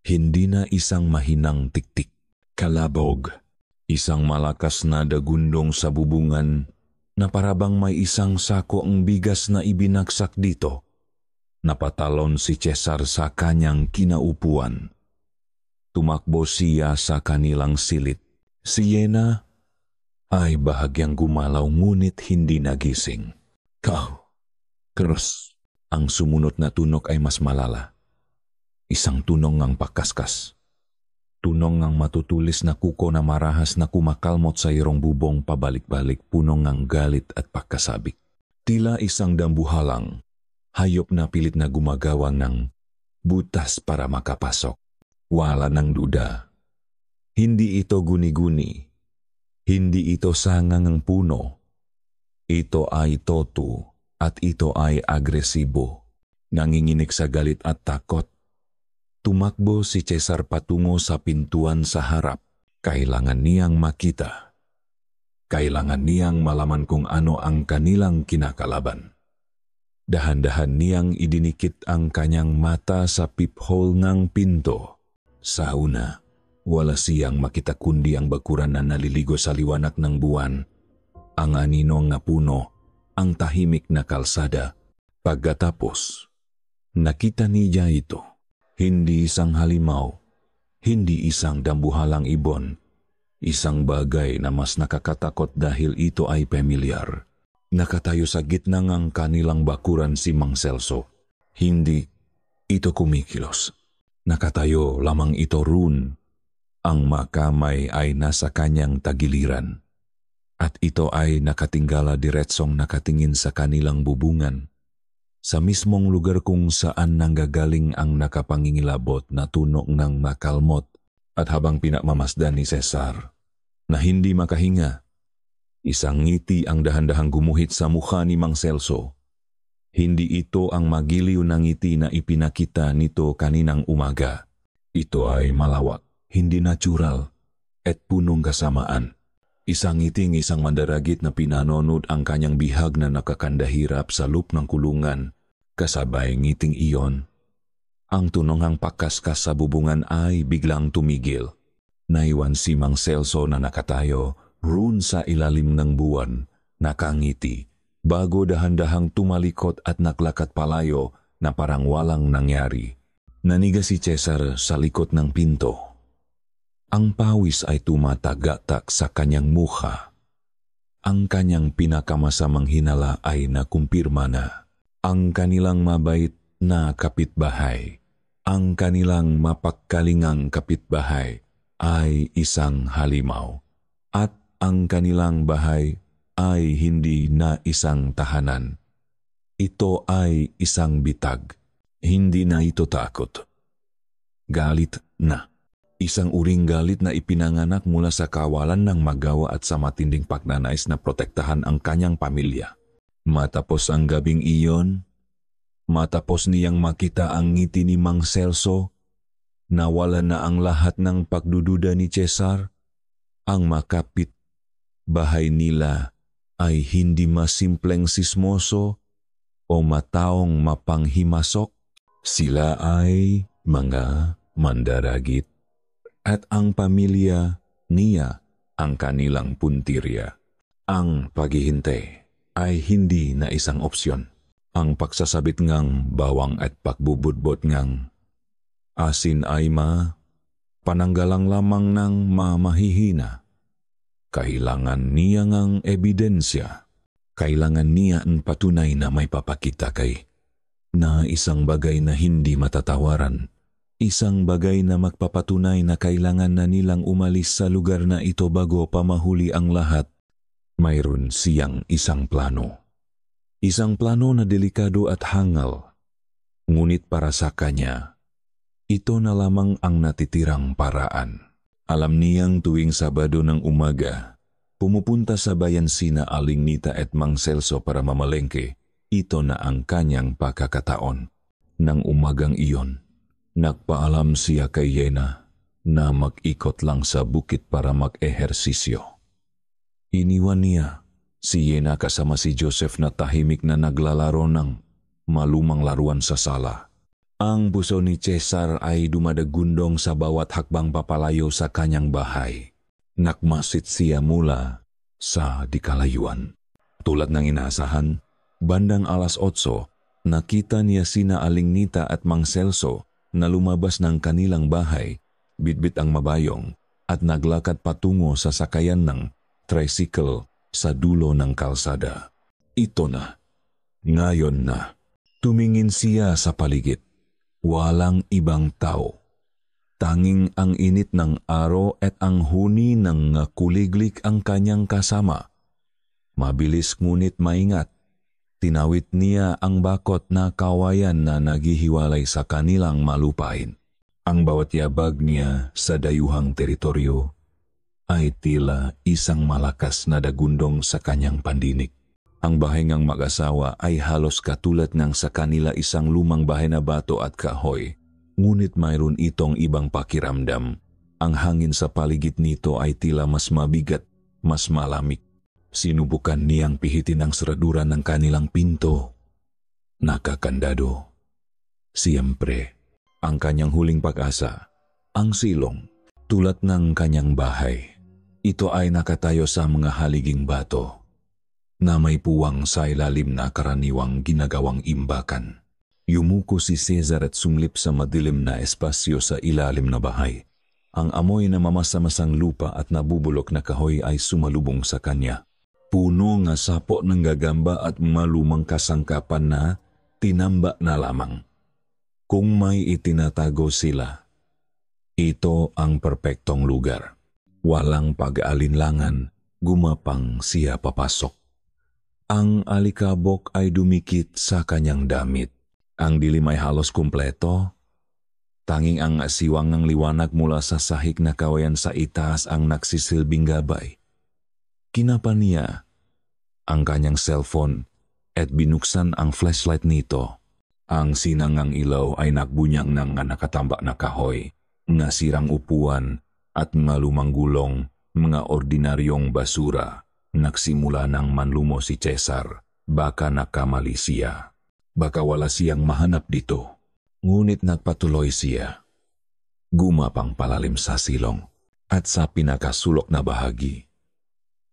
Hindi na isang mahinang tiktik, kalabog, isang malakas na dagundong sa bubungan na parabang may isang sako ang bigas na ibinagsak dito. Napatalon si Cesar sa kanyang kinaupuan. Tumakbo siya sa kanilang silid. Si Yena ay bahagyang gumalaw ngunit hindi nagising. Keros. Ang sumunod na tunog ay mas malala. Isang tunong ng pakaskas. Tunong ng matutulis na kuko na marahas na kumakalmot sa irong bubong pabalik-balik, punong ng galit at pagkasabik. Tila isang dambuhalang, hayop na pilit na gumagawang ng butas para makapasok. Wala ng duda. Hindi ito guni-guni. Hindi ito sangang puno. Ito ay totu at ito ay agresibo. Nanginginig sa galit at takot. Tumakbo si Cesar patungo sa pintuan sa harap. Kailangan niyang makita. Kailangan niyang malaman kung ano ang kanilang kinakalaban. Dahan-dahan niyang idinikit ang kanyang mata sa peephole ng pinto. Sa una, wala siyang makita kundi ang bakuran na naliligo sa liwanag ng buwan, ang aninong na puno, ang tahimik na kalsada, Pagkatapos, nakita niya ito. Hindi isang halimaw, hindi isang dambuhalang ibon, isang bagay na mas nakakatakot dahil ito ay pamilyar. Nakatayo sa gitna ng kanilang bakuran si Mang Celso. Hindi ito kumikilos. Nakatayo lamang ito roon. Ang makamay ay nasa kanyang tagiliran. At ito ay nakatinggala diretsong nakatingin sa kanilang bubungan. Sa mismong lugar kung saan nanggagaling ang nakapangingilabot na tunog ng makalmot. At habang pinamamasdan ni Cesar na hindi makahinga, isang ngiti ang dahan-dahang gumuhit sa mukha ni Mang Celso. Hindi ito ang magiliw na ngiti na ipinakita nito kaninang umaga. Ito ay malawak, hindi natural, at punong kasamaan. Isang ngiting isang mandaragit na pinanonod ang kanyang bihag na nakakandahirap sa loob ng kulungan. Kasabay ngiting iyon, ang tunonghang pakaskas sa bubungan ay biglang tumigil. Naiwan si Mang Celso na nakatayo roon sa ilalim ng buwan, nakangiti, bago dahan-dahang tumalikot at naklakat palayo na parang walang nangyari. Naniga si Cesar sa likod ng pinto. Ang pawis ay tumatagatak sa kanyang mukha. Ang kanyang pinakamasamang hinala ay nakumpirma na. Ang kanilang mabait na kapitbahay, ang kanilang mapagkalingang kapitbahay ay isang halimaw. At ang kanilang bahay ay hindi na isang tahanan. Ito ay isang bitag. Hindi na ito takot. Galit na. Isang uring galit na ipinanganak mula sa kawalan ng magawa at sa matinding pagnanais na protektahan ang kanyang pamilya. Matapos ang gabing iyon, matapos niyang makita ang ngiti ni Mang Celso, nawala na ang lahat ng pagdududa ni Cesar. Ang makapit bahay nila ay hindi masimpleng sismoso o mataong mapanghimasok. Sila ay mga mandaragit at ang pamilya niya ang kanilang puntirya. Ang paghihintay ay hindi na isang opsyon. Ang pagsasabit ngang bawang at pagbubudbot ngang asin ay pananggalang lamang ng mahihina. Kailangan niya ngang ebidensya. Kailangan niya ang patunay na may papakita kay na isang bagay na hindi matatawaran. Isang bagay na magpapatunay na kailangan na nilang umalis sa lugar na ito bago pa mahuli ang lahat. Mayroon siyang isang plano. Isang plano na delikado at hangal. Ngunit para sa kanya, ito na lamang ang natitirang paraan. Alam niyang tuwing Sabado ng umaga, pumupunta sa bayan sina Aling Nita at Mang Celso para mamalengke. Ito na ang kanyang pagkakataon. Nang umagang iyon, nagpaalam siya kay Yena na mag-ikot lang sa bukit para mag-ehersisyo. Iniwan niya si Yena kasama si Joseph na tahimik na naglalaro ng malumang laruan sa sala. Ang puso ni Cesar ay dumadagundong sa bawat hakbang papalayo sa kanyang bahay. Nakmasit siya mula sa dikalayuan. Tulad ng inaasahan, bandang 8:00, nakita niya sina Aling Nita at Mang Celso na lumabas ng kanilang bahay, bitbit ang mabayong at naglakad patungo sa sakayan ng tricycle sa dulo ng kalsada. Ito na. Ngayon na. Tumingin siya sa paligid. Walang ibang tao. Tanging ang init ng araw at ang huni ng kuliglik ang kanyang kasama. Mabilis ngunit maingat. Tinawid niya ang bakot na kawayan na naghihiwalay sa kanilang malupain. Ang bawat yabag niya sa dayuhang teritoryo ay tila isang malakas na dagundong sa kanyang pandinig. Ang bahay ngang mag-asawa ay halos katulad ng sa kanila isang lumang bahay na bato at kahoy. Ngunit mayroon itong ibang pakiramdam. Ang hangin sa paligid nito ay tila mas mabigat, mas malamig. Sinubukan niyang pihitin ang seradura ng kanilang pinto. Nakakandado. Siyempre, ang kanyang huling pag-asa, ang silong, tulad ng kanyang bahay. Ito ay nakatayo sa mga haliging bato. na may puwang sa ilalim na karaniwang ginagawang imbakan. Yumuko si Cesar at sumlip sa madilim na espasyo sa ilalim na bahay. Ang amoy na mamasa-masang lupa at nabubulok na kahoy ay sumalubong sa kanya. Puno nga sapo ng gagamba at malumang kasangkapan na tinamba na lamang. Kung may itinatago sila, ito ang perpektong lugar. Walang pag-aalinlangan, gumapang siya papasok. Ang alikabok ay dumikit sa kanyang damit. Ang dilim ay halos kumpleto. Tanging ang asiwang ng liwanag mula sa sahig na kawayan sa itaas ang nagsisilbing gabay. Kinapa niya ang kanyang cellphone at binuksan ang flashlight nito. Ang sinangang ilaw ay nagbunyang ng nakatambak na kahoy, nga sirang upuan at mga lumang gulong, mga ordinaryong basura. Nagsimula ng manlumo si Cesar, baka nakamali siya. Baka wala siyang mahanap dito. Ngunit nagpatuloy siya. Gumapang palalim sa silong at sa pinakasulok na bahagi.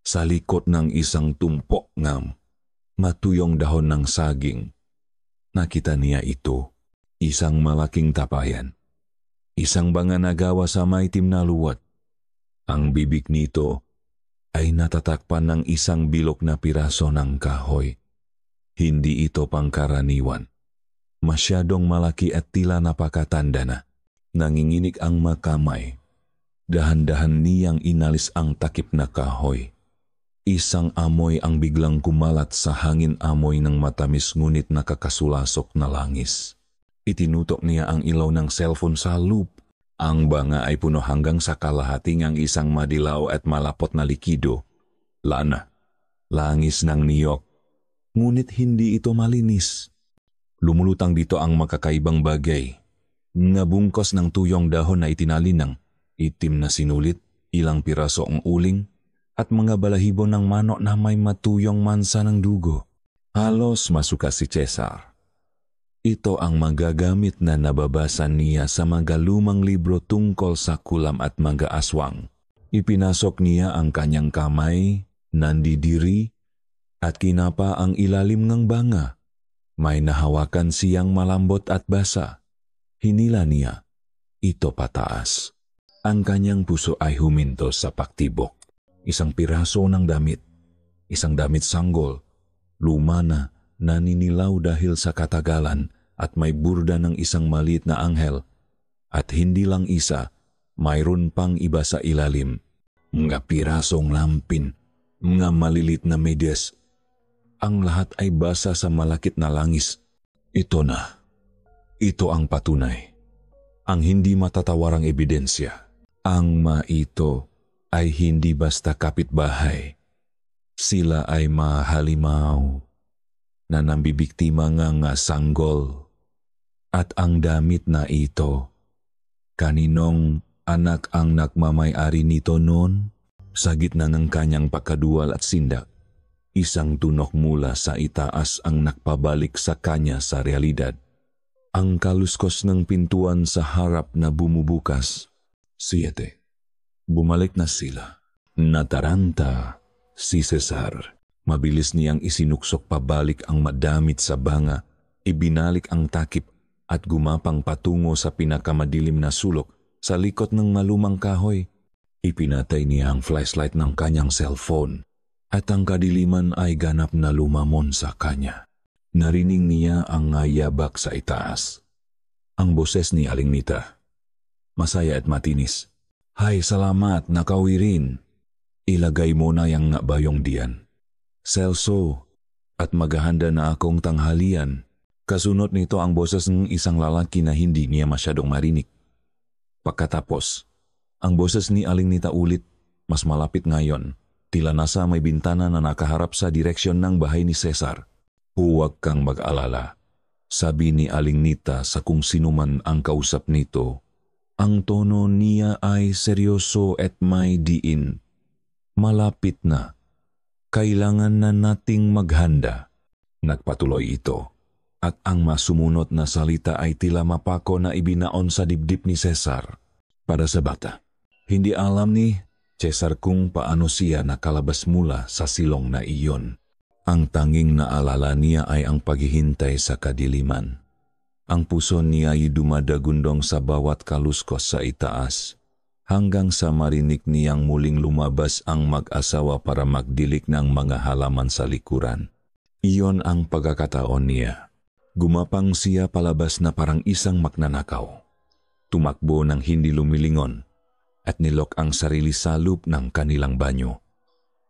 Sa likod ng isang tumpok ng matuyong dahon ng saging, nakita niya ito, isang malaking tapayan. Isang banga na gawa sa maitim na luwat. Ang bibig nito ay natatakpan ng isang bilog na piraso ng kahoy. Hindi ito pangkaraniwan. Masyadong malaki at tila napakatanda na. Nanginginig ang makamay. Dahan-dahan niyang inalis ang takip na kahoy. Isang amoy ang biglang kumalat sa hangin, amoy ng matamis ngunit nakakasulasok na langis. Itinutok niya ang ilaw ng cellphone sa loop. Ang banga ay puno hanggang sa kalahati ng isang madilaw at malapot na likido. Lana, langis ng niyok. Ngunit hindi ito malinis. Lumulutang dito ang makakaibang bagay. Nabungkos ng tuyong dahon na itinali ng itim na sinulit, ilang piraso ang uling, at mga balahibo ng manok na may matuyong mansa ng dugo. Halos masuka si Cesar. Ito ang magagamit na nababasa niya sa mga lumang libro tungkol sa kulam at mga aswang. Ipinasok niya ang kanyang kamay, nandidiri, at kinapa ang ilalim ng banga. May nahawakan siyang malambot at basa. Hinila niya ito pataas. Ang kanyang puso ay huminto sa paktibok. Isang piraso ng damit, isang damit sanggol, luma na, naninilaw dahil sa katagalan at may burda ng isang maliit na anghel. At hindi lang isa, mayroon pang iba sa ilalim. Mga pirasong lampin, mga malilit na medyas. Ang lahat ay basa sa malakit na langis. Ito na. Ito ang patunay. Ang hindi matatawarang ebidensya. Ang maito ay hindi basta kapitbahay. Sila ay mahalimaw na nambibiktima nga sanggol. At ang damit na ito, kaninong anak ang nagmamay-ari nito noon? Sa gitna ng kanyang pagkaduwal at sindak, isang tunok mula sa itaas ang nakpabalik sa kanya sa realidad. Ang kaluskos ng pintuan sa harap na bumubukas. 7. Bumalik na sila. Nataranta si Cesar. Mabilis niyang isinuksok pabalik ang madamit sa banga, ibinalik ang takip at gumapang patungo sa pinakamadilim na sulok sa likod ng malumang kahoy. Ipinatay niya ang flashlight ng kanyang cellphone. At ang kadiliman ay ganap na lumamon sa kanya. Narinig niya ang ngayabak sa itaas. Ang boses ni Aling Nita. Masaya at matinis. Hay, salamat, nakawirin. Ilagay mo na yang bayong diyan. Celso, at maghahanda na akong tanghalian. Kasunod nito ang boses ng isang lalaki na hindi niya masyadong marinig. Pagkatapos, ang boses ni Aling Nita ulit, mas malapit ngayon. Tila nasa may bintana na nakaharap sa direksyon ng bahay ni Cesar. Huwag kang mag-alala, sabi ni Aling Nita sa kung sino man ang kausap nito. Ang tono niya ay seryoso at may diin. Malapit na. Kailangan na nating maghanda. Nagpatuloy ito. At ang masumunot na salita ay tila mapako na ibinaon sa dibdib ni Cesar. Para sa bata, hindi alam ni Cesar kung paano siya nakalabas mula sa silong na iyon. Ang tanging naalala niya ay ang paghihintay sa kadiliman. Ang puso niya ay dumadagundong sa bawat kaluskos sa itaas, hanggang sa marinig niyang muling lumabas ang mag-asawa para magdilik ng mga halaman sa likuran. Iyon ang pagkakataon niya. Gumapang siya palabas na parang isang magnanakaw. Tumakbo ng hindi lumilingon at nilok ang sarili sa loop ng kanilang banyo.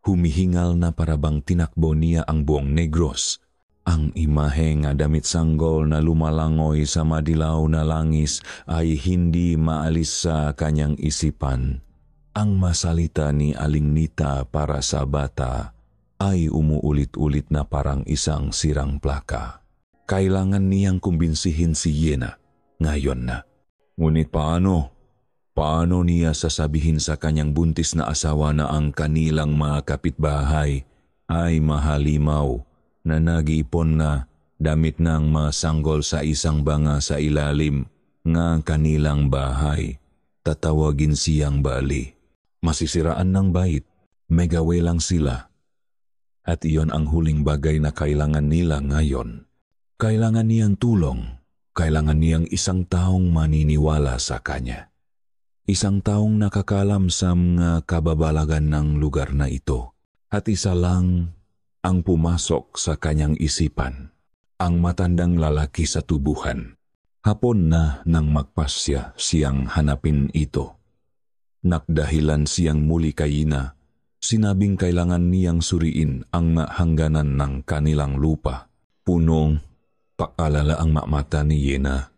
Humihingal na parabang tinakbo niya ang buong Negros. Ang imahe nga damit sanggol na lumalangoy sa madilaw na langis ay hindi maalis sa kanyang isipan. Ang masalita ni Aling Nita para sa bata ay umuulit-ulit na parang isang sirang plaka. Kailangan niyang kumbinsihin si Yena ngayon na. Ngunit paano niya sasabihin sa kanyang buntis na asawa na ang kanilang mga kapitbahay ay mahalimaw na nag-iipon na damit ng mga sanggol sa isang banga sa ilalim ng kanilang bahay? Tatawagin siyang bali. Masisiraan ng bait, may gawe lang sila. At iyon ang huling bagay na kailangan nila ngayon. Kailangan niyang tulong, kailangan niyang isang taong maniniwala sa kanya. Isang taong nakakalam sa mga kababalagan ng lugar na ito. At isa lang ang pumasok sa kanyang isipan, ang matandang lalaki sa tubuhan. Hapon na nang magpasya siyang hanapin ito. Nakdahilan siyang muli kay Ina, sinabing kailangan niyang suriin ang hangganan ng kanilang lupa. Punong paalala ang mata ni Yena,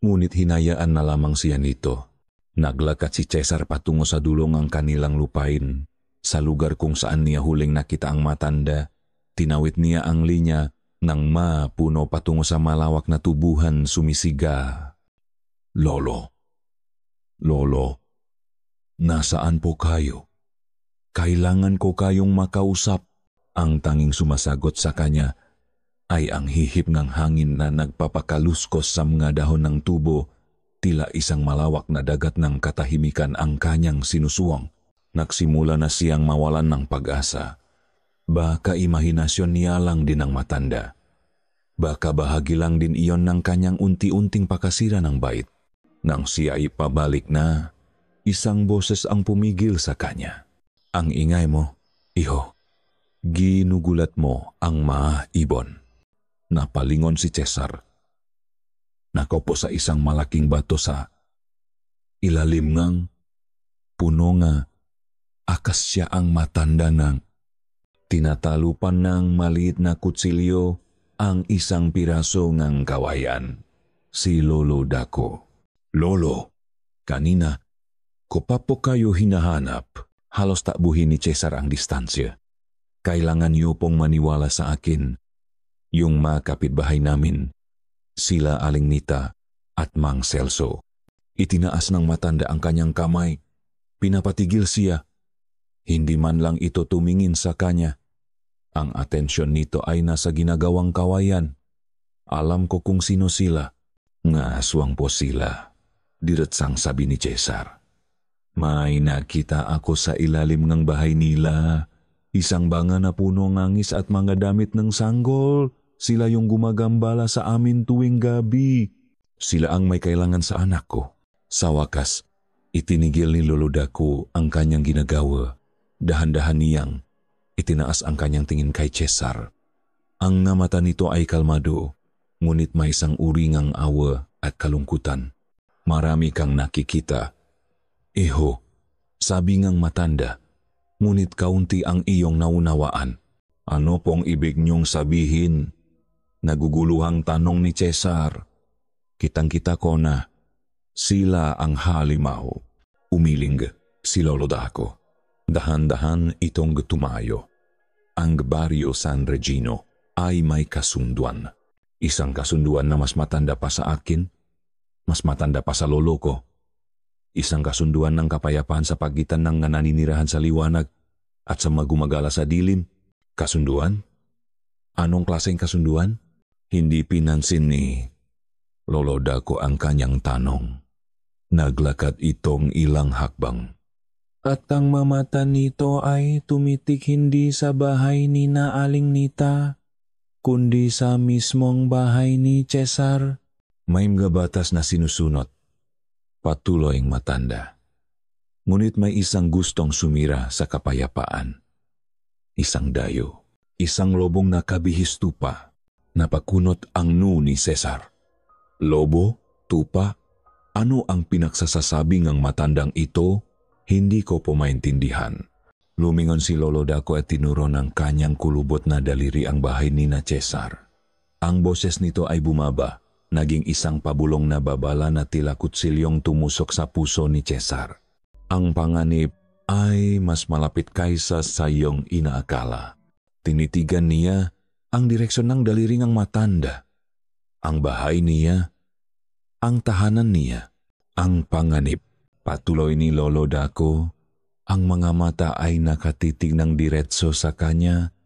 ngunit hinayaan na lamang siya nito. Naglakad si Cesar patungo sa dulong ang kanilang lupain. Sa lugar kung saan niya huling nakita ang matanda, tinawid niya ang linya ng mapuno patungo sa malawak na tubuhan. Sumisiga, Lolo, nasaan po kayo? Kailangan ko kayong makausap. Ang tanging sumasagot sa kanya ay ang hihip ng hangin na nagpapakaluskos sa mga dahon ng tubo. Tila isang malawak na dagat ng katahimikan ang kanyang sinusuwang. Nagsimula na siyang mawalan ng pag-asa. Baka imahinasyon niya lang din ang matanda. Baka bahagi lang din iyon ng kanyang unti-unting pakasira ng bait. Nang siya ay pabalik na, isang boses ang pumigil sa kanya. Ang ingay mo, iho. Ginugulat mo ang mga ibon. Napalingon si Cesar. Nakaupo sa isang malaking bato sa ilalim ngang puno nga akasya ang matanda ng tinatalupan ng maliit na kutsilyo ang isang piraso ng kawayan. Si Lolo Dako. Lolo, kanina ko pa po kayo hinahanap. Halos takbuhin ni Cesar ang distansya. Kailangan niyo pong maniwala sa akin. Yung mga kapitbahay namin, sila Aling Nita at Mang Celso. Itinaas ng matanda ang kanyang kamay. Pinapatigil siya. Hindi man lang ito tumingin sa kanya. Ang atensyon nito ay nasa ginagawang kawayan. Alam ko kung sino sila. Nga aswang po sila. Diretsang sabi ni Cesar. May nakita ako sa ilalim ng bahay nila. Isang banga na puno ng angis at mga damit ng sanggol. Sila yung gumagambala sa amin tuwing gabi. Sila ang may kailangan sa anak ko. Sa wakas, itinigil ni Lolo Dako ang kanyang ginagawa. Dahan-dahan niyang itinaas ang kanyang tingin kay Cesar. Ang mata nito ay kalmado, ngunit may isang uri ng awa at kalungkutan. Marami kang nakikita. Iho, sabi ngang matanda, ngunit kaunti ang iyong naunawaan. Ano pong ibig niyong sabihin? Naguguluhang tanong ni Cesar. Kitang-kita ko na sila ang halimaw. Umiling si Lolo Dako. Dahan-dahan itong tumayo. Ang baryo San Regino ay may kasunduan. Isang kasunduan na mas matanda pa sa akin, mas matanda pa sa lolo ko. Isang kasunduan ng kapayapaan sa pagitan ng naninirahan sa liwanag at sa magumagala sa dilim. Kasunduan? Anong klaseng kasunduan? Hindi pinansin ni Lolo Dako ang kanyang tanong. Naglakad itong ilang hakbang. At ang mamata nito ay tumitik hindi sa bahay ni na Aling Nita, kundi sa mismong bahay ni Cesar. May mga batas na sinusunod. Patuloy ang matanda. Ngunit may isang gustong sumira sa kapayapaan. Isang dayo, isang lobong nakabihis tupa, napakunot ang nu ni Cesar. Lobo, tupa, ano ang pinagsasasabing ang matandang ito? Hindi ko po maintindihan. Lumingon si Lolo Daco at tinuro ng kanyang kulubot na daliri ang bahay ni na Cesar. Ang boses nito ay bumaba, naging isang pabulong na babala na tila kutsilyong tumusok sa puso ni Cesar. Ang panganib ay mas malapit kaysa sa iyong inaakala. Tinitigan niya ang direksyon ng daliri ng matanda, ang bahay niya, ang tahanan niya, ang panganib. Patuloy ni Lolo Daco, ang mga mata ay nakatitig ng diretso sa kanya,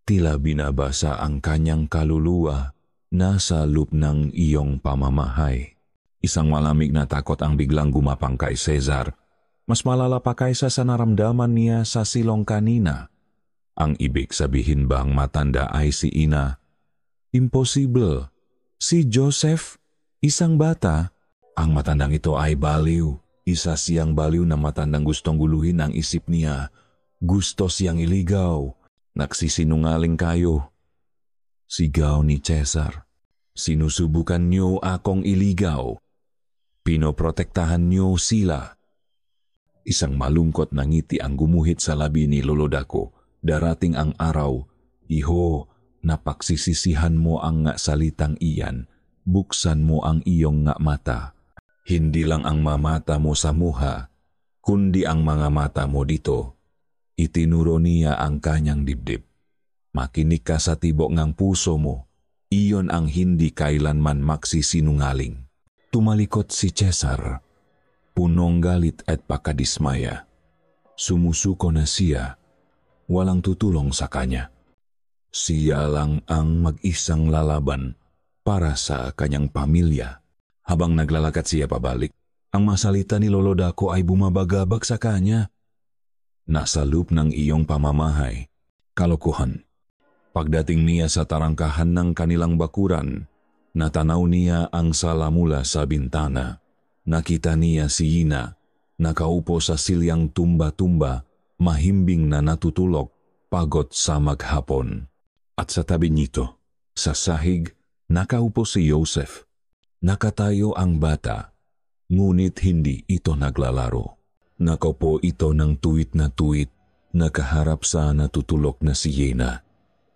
tila binabasa ang kanyang kaluluwa nasa loob ng iyong pamamahay. Isang malamig na takot ang biglang gumapang kay Cesar. Mas malala pa kaysa sa naramdaman niya sa silong kanina. Ang ibig sabihin ba ang matanda ay si Ina? Imposible. Si Joseph, isang bata. Ang matandang ito ay baliw. Isa siyang baliw na matandang gustong guluhin ang isip niya. Gusto siyang iligaw. Nagsisinungaling kayo. Sigaw ni Cesar. Sinusubukan niyo akong iligaw. Pinoprotektahan niyo sila. Isang malungkot na ngiti ang gumuhit sa labi ni Lolo Daco. Darating ang araw, iho, napagsisisihan mo ang nga salitang iyan. Buksan mo ang iyong nga mata. Hindi lang ang mamata mo sa muha, kundi ang mga mata mo dito. Itinuro niya ang kanyang dibdib. Makinig ka sa tibok ng puso mo. Iyon ang hindi kailanman magsisinungaling. Tumalikot si Cesar. Punong galit at pakadismaya. Sumusuko na siya. Walang tutulong sa kanya. Siya lang ang mag-isang lalaban para sa kanyang pamilya. Habang naglalakad siya pabalik, ang masalita ni Lolo Daco ay bumabagabag sa kanya. Nasa loop ng iyong pamamahay. Kalokohan. Pagdating niya sa tarangkahan ng kanilang bakuran, natanaw niya ang sala mula sa bintana. Nakita niya si Ina, nakaupo sa silyang tumba-tumba, mahimbing na natutulog, pagod sa maghapon. At sa tabi nito, sa sahig, nakaupo si Joseph. Nakatayo ang bata, ngunit hindi ito naglalaro. Nakaupo ito ng tuwit na tuwit, nakaharap sa natutulog na si Yena.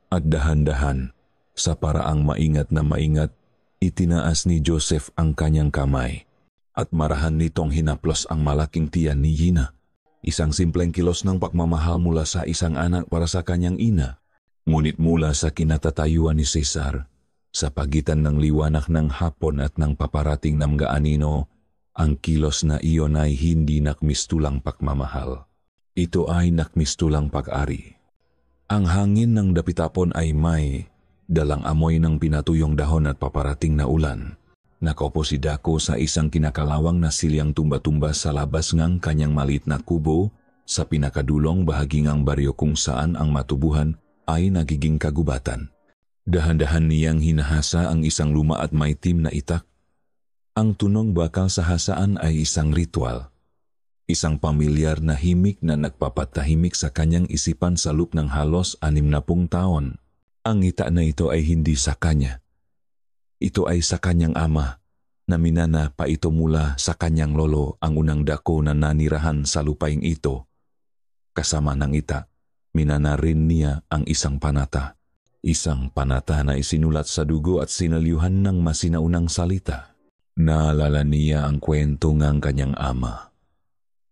At dahan-dahan, sa paraang maingat na maingat, itinaas ni Joseph ang kanyang kamay. At marahan nitong hinaplos ang malaking tiyan ni Yena. Isang simpleng kilos ng pagmamahal mula sa isang anak para sa kanyang ina. Ngunit mula sa kinatatayuan ni Cesar, sa pagitan ng liwanag ng hapon at ng paparating ng gaanino, ang kilos na iyon ay hindi nakmistulang pagmamahal. Ito ay nakmistulang pag-ari. Ang hangin ng dapitapon ay may dalang amoy ng pinatuyong dahon at paparating na ulan. Nakaupo si Daco sa isang kinakalawang na silyang tumba-tumba sa labas ng kanyang maliit na kubo sa pinakadulong bahagi ng baryo kung saan ang matubuhan ay nagiging kagubatan. Dahan-dahan niyang hinahasa ang isang luma at maitim na itak. Ang tunog bakal sa hasaan ay isang ritual. Isang pamilyar na himig na nagpapatahimik sa kanyang isipan sa loob ng halos 60 taon. Ang ngita na ito ay hindi sa kanya. Ito ay sa kanyang ama, na minana pa ito mula sa kanyang lolo ang unang dako na nanirahan sa lupaing ito. Kasama ng ita, minana rin niya ang isang panata. Isang panata na isinulat sa dugo at sinalyuhan ng masinaunang salita. Naalala niya ang kwento ng kanyang ama.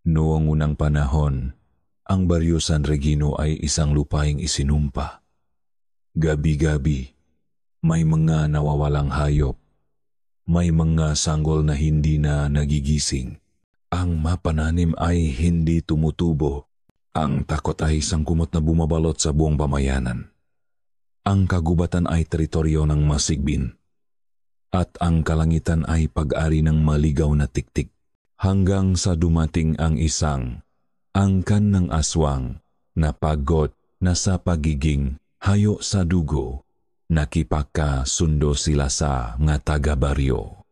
Noong unang panahon, ang Baryo San Regino ay isang lupaing isinumpa. Gabi-gabi, may mga nawawalang hayop. May mga sanggol na hindi na nagigising. Ang mapananim ay hindi tumutubo. Ang takot ay isang kumot na bumabalot sa buong pamayanan. Ang kagubatan ay teritoryo ng masigbin. At ang kalangitan ay pag-ari ng maligaw na tiktik. Hanggang sa dumating ang isang Angkan ng aswang, napagod na sa pagiging hayo sa dugo, nakipaka sundo sila sa nga taga-baryo.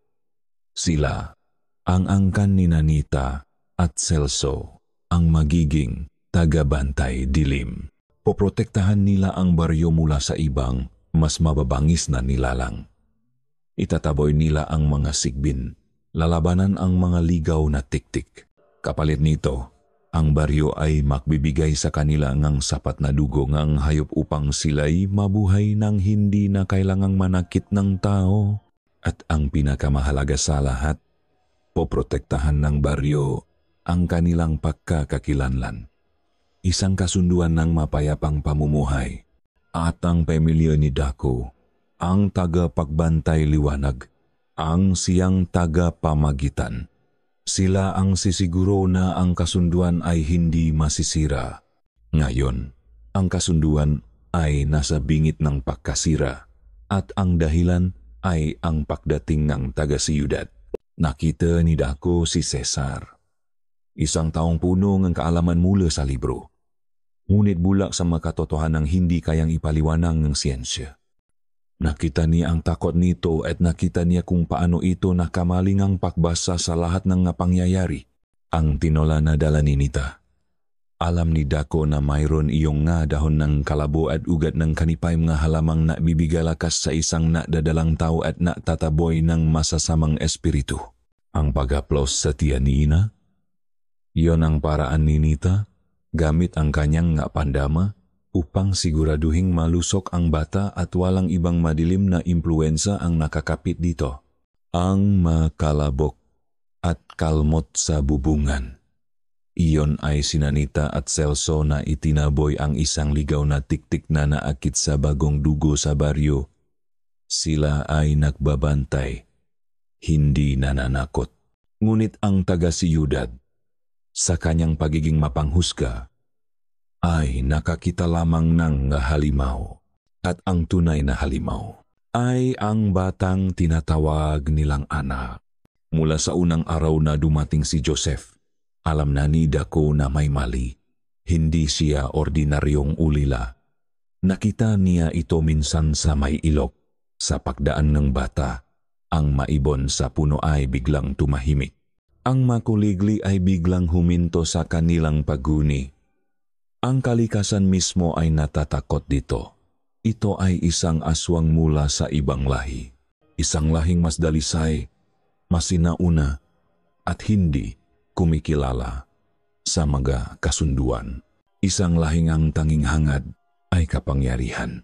Sila, ang angkan ni Nanita at Celso, ang magiging taga-bantay dilim. Poprotektahan nila ang baryo mula sa ibang mas mababangis na nilalang. Itataboy nila ang mga sigbin, lalabanan ang mga ligaw na tiktik. Kapalit nito, ang baryo ay makbibigay sa kanila ng sapat na dugo ng hayop upang sila'y mabuhay ng hindi na kailangang manakit ng tao. At ang pinakamahalaga sa lahat, poprotektahan ng baryo ang kanilang pagkakakilanlan. Isang kasunduan ng mapayapang pamumuhay at ang pamilya ni Dako, ang taga-pagbantay liwanag, ang siyang taga-pamagitan. Sila ang sisiguro na ang kasunduan ay hindi masisira. Ngayon, ang kasunduan ay nasa bingit ng pagkasira at ang dahilan ay ang pagdating ng taga-siyudad. Nakita ni Dako si Cesar. Isang taong puno ng kaalaman mula sa libro. Ngunit bulak sa makatotohanang hindi kayang ipaliwanag ng siyensya. Nakita niya ang takot nito at nakita niya kung paano ito nakamaling ang pagbasa sa lahat ng pangyayari. Ang tinola na dala ni Nita. Alam ni Dako na mayroon iyong nga dahon ng kalabo at ugat ng kanipay nga halamang na bibigalakas sa isang nadadalang tao at natataboy ng masasamang espiritu. Ang pag-aplos sa tiyan ni Ina? Iyon ang paraan ni Nita, gamit ang kanyang nga pandama, upang siguraduhing malusok ang bata at walang ibang madilim na impluensa ang nakakapit dito. Ang makalabok at kalmot sa bubungan. Iyon ay sinanita at Celso na itinaboy ang isang ligaw na tiktik na naakit sa bagong dugo sa baryo. Sila ay nagbabantay, hindi nananakot. Ngunit ang taga-siyudad, sa kanyang pagiging mapanghusga, ay nakakita lamang ng halimaw. At ang tunay na halimaw ay ang batang tinatawag nilang anak. Mula sa unang araw na dumating si Joseph, alam na ni Dako na may mali. Hindi siya ordinaryong ulila. Nakita niya ito minsan sa may ilog. Sa pagdaan ng bata, ang maibon sa puno ay biglang tumahimik. Ang makuligli ay biglang huminto sa kanilang paguni. Ang kalikasan mismo ay natatakot dito. Ito ay isang aswang mula sa ibang lahi. Isang lahing mas dalisay, mas sinauna, at hindi kumikilala sa mga kasunduan. Isang lahing ang tanging hangad ay kapangyarihan.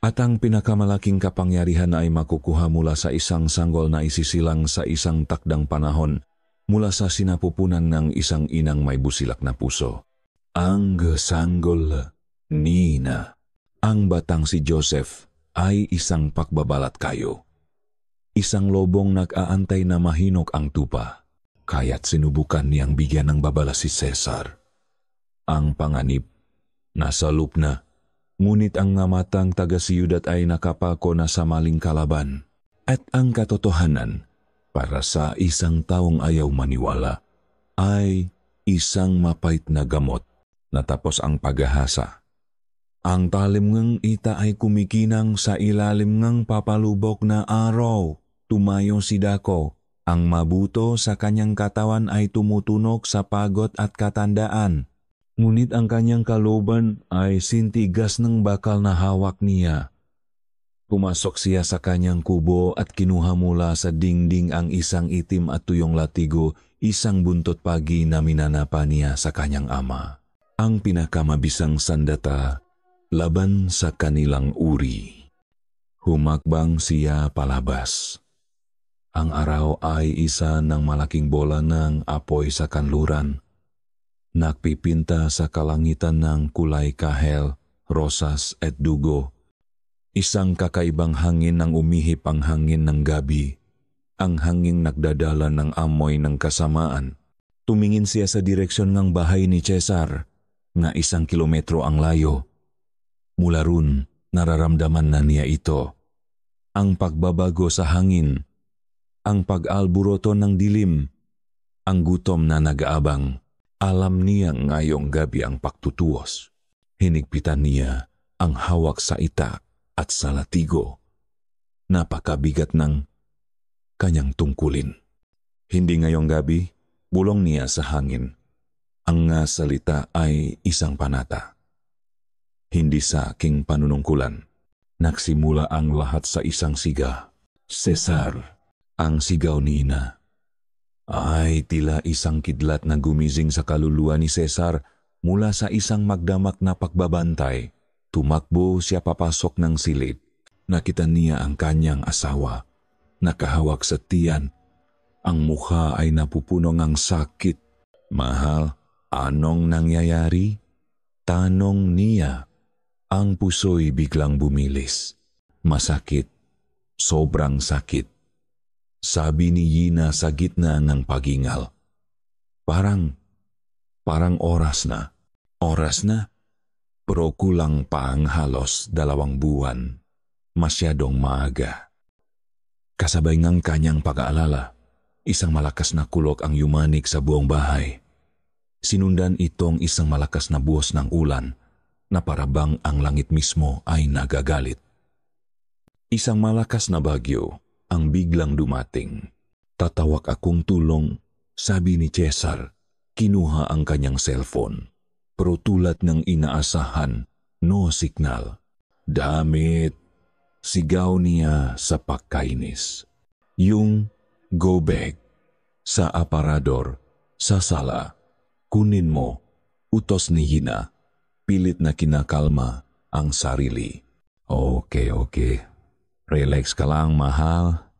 At ang pinakamalaking kapangyarihan ay makukuha mula sa isang sanggol na isisilang sa isang takdang panahon mula sa sinapupunan ng isang inang may busilak na puso. Ang sanggol ni Ina. Ang batang si Joseph ay isang pakbabalat kayo. Isang lobong nag-aantay na mahinok ang tupa. Kaya't sinubukan niyang bigyan ng babala si Cesar. Ang panganib, nasa loop na. Ngunit ang ngamatang taga-siyudad ay nakapako na sa maling kalaban. At ang katotohanan, para sa isang taong ayaw maniwala, ay isang mapait na gamot. Natapos ang paghahasa. Ang talim ng ita ay kumikinang sa ilalim ng papalubok na araw. Tumayo si Dako. Ang mabuto sa kanyang katawan ay tumutunog sa pagod at katandaan. Ngunit ang kanyang kalooban ay sintigas ng bakal na hawak niya. Pumasok siya sa kanyang kubo at kinuha mula sa dingding ang isang itim at tuyong latigo, isang buntot pagi na minanapa niya sa kanyang ama. Ang pinakamabisang sandata laban sa kanilang uri. Humakbang siya palabas. Ang araw ay isa ng malaking bola ng apoy sa kanluran. Nagpipinta sa kalangitan ng kulay kahel, rosas at dugo. Isang kakaibang hangin ang umihip ang hangin ng gabi. Ang hangin nagdadala ng amoy ng kasamaan. Tumingin siya sa direksyon ng bahay ni Cesar, nga 1 kilometro ang layo. Mula ron, nararamdaman na niya ito. Ang pagbabago sa hangin, ang pag-alburoto ng dilim, ang gutom na nag-aabang. Alam niya ngayong gabi ang pagtutuos. Hinigpitan niya ang hawak sa itak at sa latigo. Napakabigat ng kanyang tungkulin. Hindi ngayong gabi, bulong niya sa hangin. Ang nga salita ay isang panata. Hindi sa aking panunungkulan. Nagsimula ang lahat sa isang siga. Cesar, ang sigaw ni Ina. Ay tila isang kidlat na gumising sa kaluluwa ni Cesar mula sa isang magdamag na pagbabantay. Tumakbo siya papasok ng silid. Nakita niya ang kanyang asawa. Nakahawak sa tiyan. Ang mukha ay napupuno ng sakit. Mahal, anong nangyayari? Tanong niya. Ang puso'y biglang bumilis. Masakit. Sobrang sakit. Sabi ni Yina sa gitna ng pagingal. Parang oras na. Oras na? Pero kulang pa ang halos 2 buwan. Masyadong maaga. Kasabay ng kanyang pag-aalala, isang malakas na kulog ang yumanik sa buong bahay. Sinundan itong isang malakas na buhos ng ulan na parabang ang langit mismo ay nagagalit. Isang malakas na bagyo ang biglang dumating. Tatawag akong tulong, sabi ni Cesar. Kinuha ang kanyang cellphone. Pero tulad ng inaasahan, no signal. Damit! Sigaw niya sa pagkainis. Yung go bag sa aparador, sa sala. Kunin mo, utos ni Hina. Pilit na kinakalma ang sarili. Okay. Relax ka lang, mahal.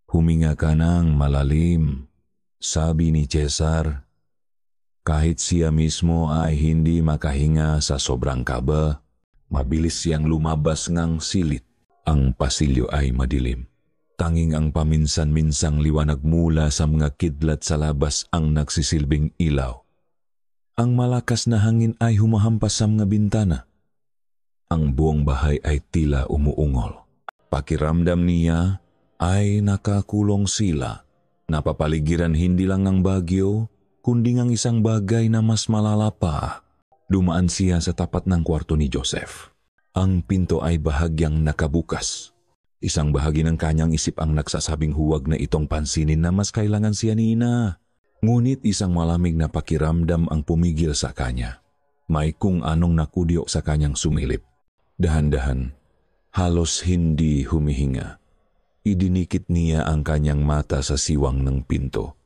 Huminga ka ng malalim, sabi ni Cesar. Kahit siya mismo ay hindi makahinga sa sobrang kaba, mabilis siyang lumabas ng silid. Ang pasilyo ay madilim. Tanging ang paminsan-minsang liwanag mula sa mga kidlat sa labas ang nagsisilbing ilaw. Ang malakas na hangin ay humahampas sa mga bintana. Ang buong bahay ay tila umuungol. Pakiramdam niya ay nakakulong sila. Napapaligiran hindi lang ng bagyo, kundi ng isang bagay na mas malala pa. Dumaan siya sa tapat ng kwarto ni Joseph. Ang pinto ay bahagyang nakabukas. Isang bahagi ng kanyang isip ang nagsasabing huwag na itong pansinin na mas kailangan siya ni Ina. Ngunit isang malamig na pakiramdam ang pumigil sa kanya. May kung anong nakudyo sa kanyang sumilip. Dahan-dahan, halos hindi humihinga. Idinikit niya ang kanyang mata sa siwang ng pinto.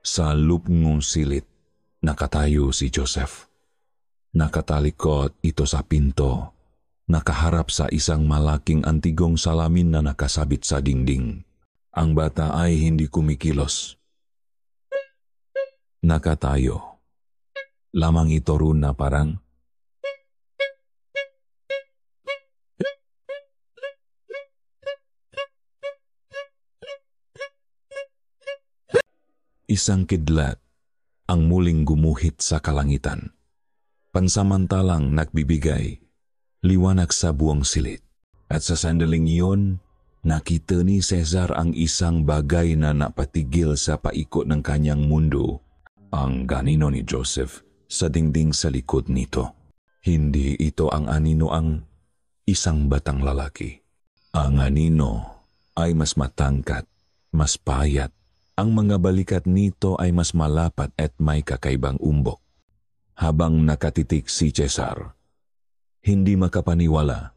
Sa lupngong silid, nakatayo si Joseph. Nakatalikod ito sa pinto. Nakaharap sa isang malaking antigong salamin na nakasabit sa dingding. Ang bata ay hindi kumikilos. Nakatayo. Lamang ito ron na parang isang kidlat ang muling gumuhit sa kalangitan. Pansamantalang nagbibigay liwanag sa buong silid. At sa sandaling iyon, nakita ni Cesar ang isang bagay na napatigil sa paikot ng kanyang mundo. Ang anino ni Joseph sa dingding sa likod nito. Hindi ito ang anino ang isang batang lalaki. Ang anino ay mas matangkat, mas payat. Ang mga balikat nito ay mas malapat at may kakaibang umbok. Habang nakatitik si Cesar, hindi makapaniwala.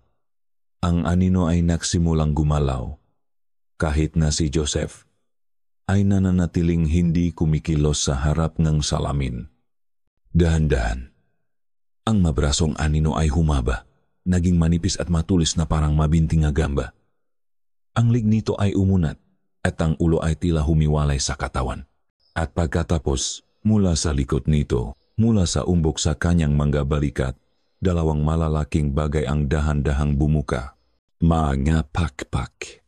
Ang anino ay nagsimulang gumalaw. Kahit na si Joseph ay nananatiling hindi kumikilos sa harap ng salamin. Dahan-dahan, ang mabrasong anino ay humaba, naging manipis at matulis na parang mabinting na gamba. Ang lig nito ay umunat at ang ulo ay tila humiwalay sa katawan. At pagkatapos, mula sa likod nito, mula sa umbok sa kanyang mga balikat, 2 malalaking bagay ang dahan-dahang bumuka. Mga pakpak.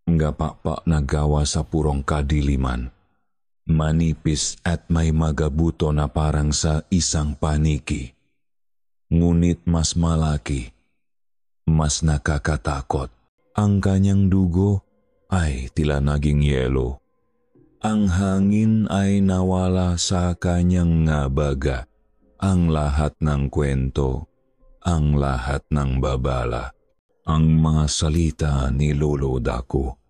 Mga pakpak na gawa sa purong kadiliman. Manipis at may mga buto na parang sa isang paniki. Ngunit mas malaki, mas nakakatakot. Ang kanyang dugo ay tila naging yelo. Ang hangin ay nawala sa kanyang ngabaga. Ang lahat ng kwento, ang lahat ng babala, ang mga salita ni Lolo Dako.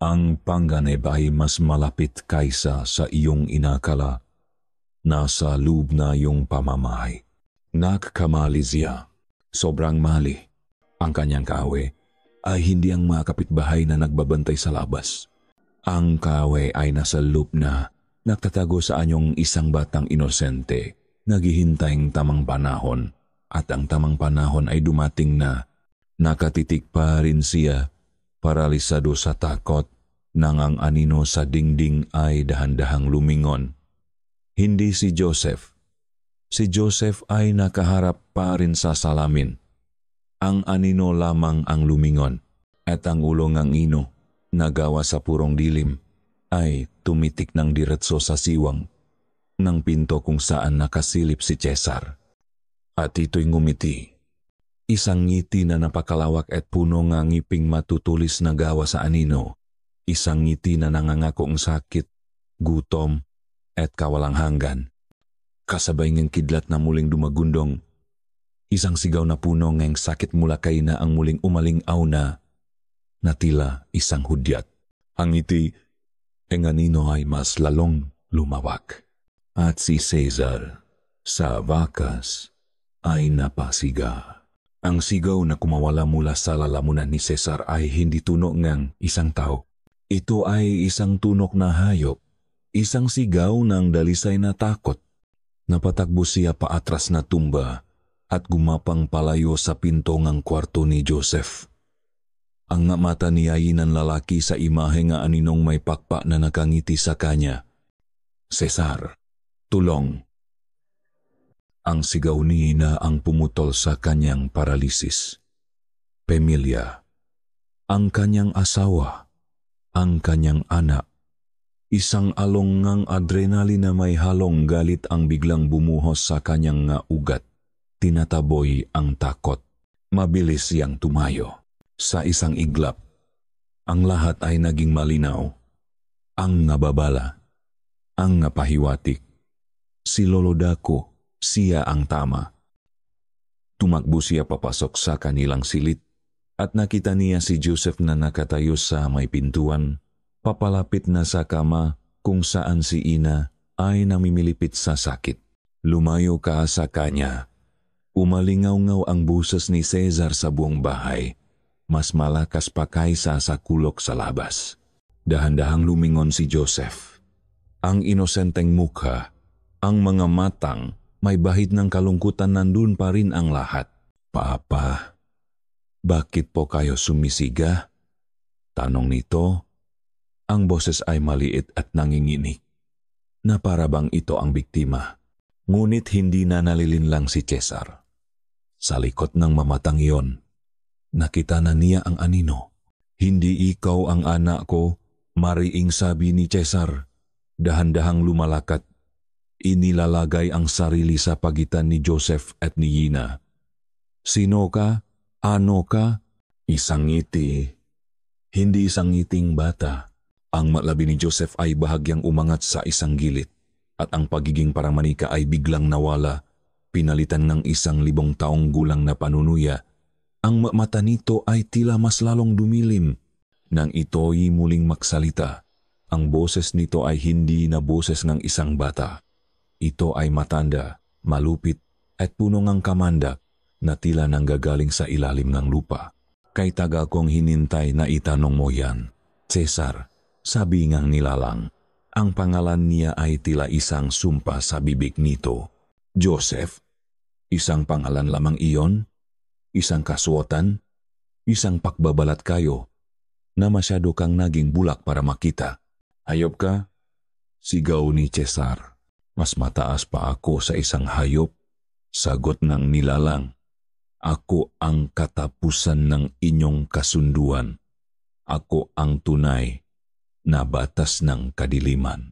Ang panganib ay mas malapit kaysa sa iyong inakala. Nasa loob na iyong pamamahay. Nagkamali siya. Sobrang mali. Ang kanyang kawe ay hindi ang mga kapitbahay na nagbabantay sa labas. Ang kawe ay nasa loob na nagtatago sa anyong isang batang inosente, naghihintayng tamang panahon, at ang tamang panahon ay dumating na. Nakatitik pa rin siya, paralisado sa takot, nang ang anino sa dingding ay dahan-dahang lumingon. Hindi si Joseph. Si Joseph ay nakaharap pa rin sa salamin. Ang anino lamang ang lumingon, at ang ulo ng ino, nagawa sa purong dilim, ay tumitik ng diretso sa siwang ng pinto kung saan nakasilip si Cesar. At ito'y ngumiti. Isang ngiti na napakalawak at puno ng ngiping matutulis na gawa sa anino. Isang ngiti na nangangakong sakit, gutom, at kawalang hanggan. Kasabay ng kidlat na muling dumagundong. Isang sigaw na puno ng sakit mula kay na ang muling umaling-aw na tila isang hudyat. Ang ngiti ng anino ay mas lalong lumawak. At si Cesar, sa wakas, ay napasiga. Ang sigaw na kumawala mula sa lalamunan ni Cesar ay hindi tunog ng isang tao. Ito ay isang tunok na hayop, isang sigaw ng dalisay na takot. Napatakbo siya paatras na tumba at gumapang palayo sa pinto ng kwarto ni Joseph. Ang mata niya ay ng lalaki sa imahe nga aninong may pakpa na nakangiti sa kanya. Cesar, tulong! Ang sigaw ni Ina ang pumutol sa kanyang paralisis. Pamilya, ang kanyang asawa, ang kanyang anak. Isang along ngang adrenaline na may halong galit ang biglang bumuhos sa kanyang nga ugat. Tinataboy ang takot. Mabilis siyang tumayo. Sa isang iglap, ang lahat ay naging malinaw. Ang nababala, ang napahiwatik. Si Lolo Dako, siya ang tama. Tumakbo siya papasok sa kanilang silid at nakita niya si Joseph na nakatayo sa may pintuan, papalapit na sa kama kung saan si Ina ay namimilipit sa sakit. Lumayo ka sa kanya. Umalingaw-ngaw ang buses ni Cesar sa buong bahay. Mas malakas pa kaysa sa kulok sa labas. Dahan-dahang lumingon si Joseph. Ang inosenteng mukha, ang mga matang, may bahid ng kalungkutan nandun pa rin ang lahat. Papa, bakit po kayo sumisiga? Tanong nito. Ang boses ay maliit at nanginginig, na para bang ito ang biktima. Ngunit hindi na nalilinlang si Cesar. Sa likod ng mamatang iyon, nakita na niya ang anino. Hindi ikaw ang anak ko, mariing sabi ni Cesar. Dahan-dahang lumalakat. Inilalagay ang sarili sa pagitan ni Joseph at ni Ina. Sino ka? Ano ka? Isang ngiti. Hindi isang ngiting bata. Ang matlabi ni Joseph ay bahagyang umangat sa isang gilid at ang pagiging paramanika ay biglang nawala. Pinalitan ng 1,000 taong gulang na panunuya. Ang mata nito ay tila mas lalong dumilim. Nang ito'y muling magsalita, ang boses nito ay hindi na boses ng isang bata. Ito ay matanda, malupit at puno ng kamandak na tila nanggagaling sa ilalim ng lupa. Kay tagal kong hinintay na itanong mo yan, Cesar, sabi ngang nilalang. Ang pangalan niya ay tila isang sumpa sa bibig nito. Joseph, isang pangalan lamang iyon? Isang kasuotan, isang pakbabalat kayo, na masyado kang naging bulak para makita. Hayop ka? Sigaw ni Cesar. Mas mataas pa ako sa isang hayop. Sagot ng nilalang. Ako ang katapusan ng inyong kasunduan. Ako ang tunay na batas ng kadiliman.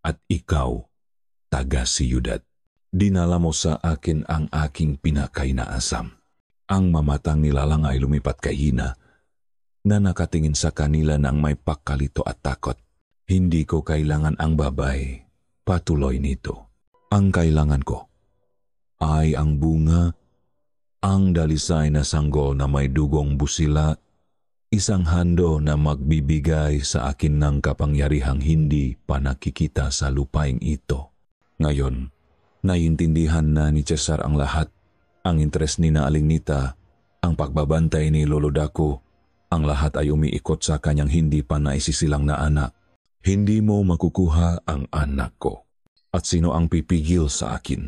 At ikaw, taga-siyudad. Dinala mo sa akin ang aking pinakainaasam. Ang mamatang nilalang ay lumipat kay Ina na nakatingin sa kanila ng may pakalito at takot. Hindi ko kailangan ang babay, patuloy nito. Ang kailangan ko ay ang bunga, ang dalisay na sanggol na may dugong busila, isang hando na magbibigay sa akin ng kapangyarihang hindi pa nakikita sa lupaing ito. Ngayon, naiintindihan na ni Cesar ang lahat. Ang interes ni na Aling Nita, ang pagbabantay ni Lolo Daco, ang lahat ay umiikot sa kanyang hindi pa naisisilang na anak. Hindi mo makukuha ang anak ko. At sino ang pipigil sa akin?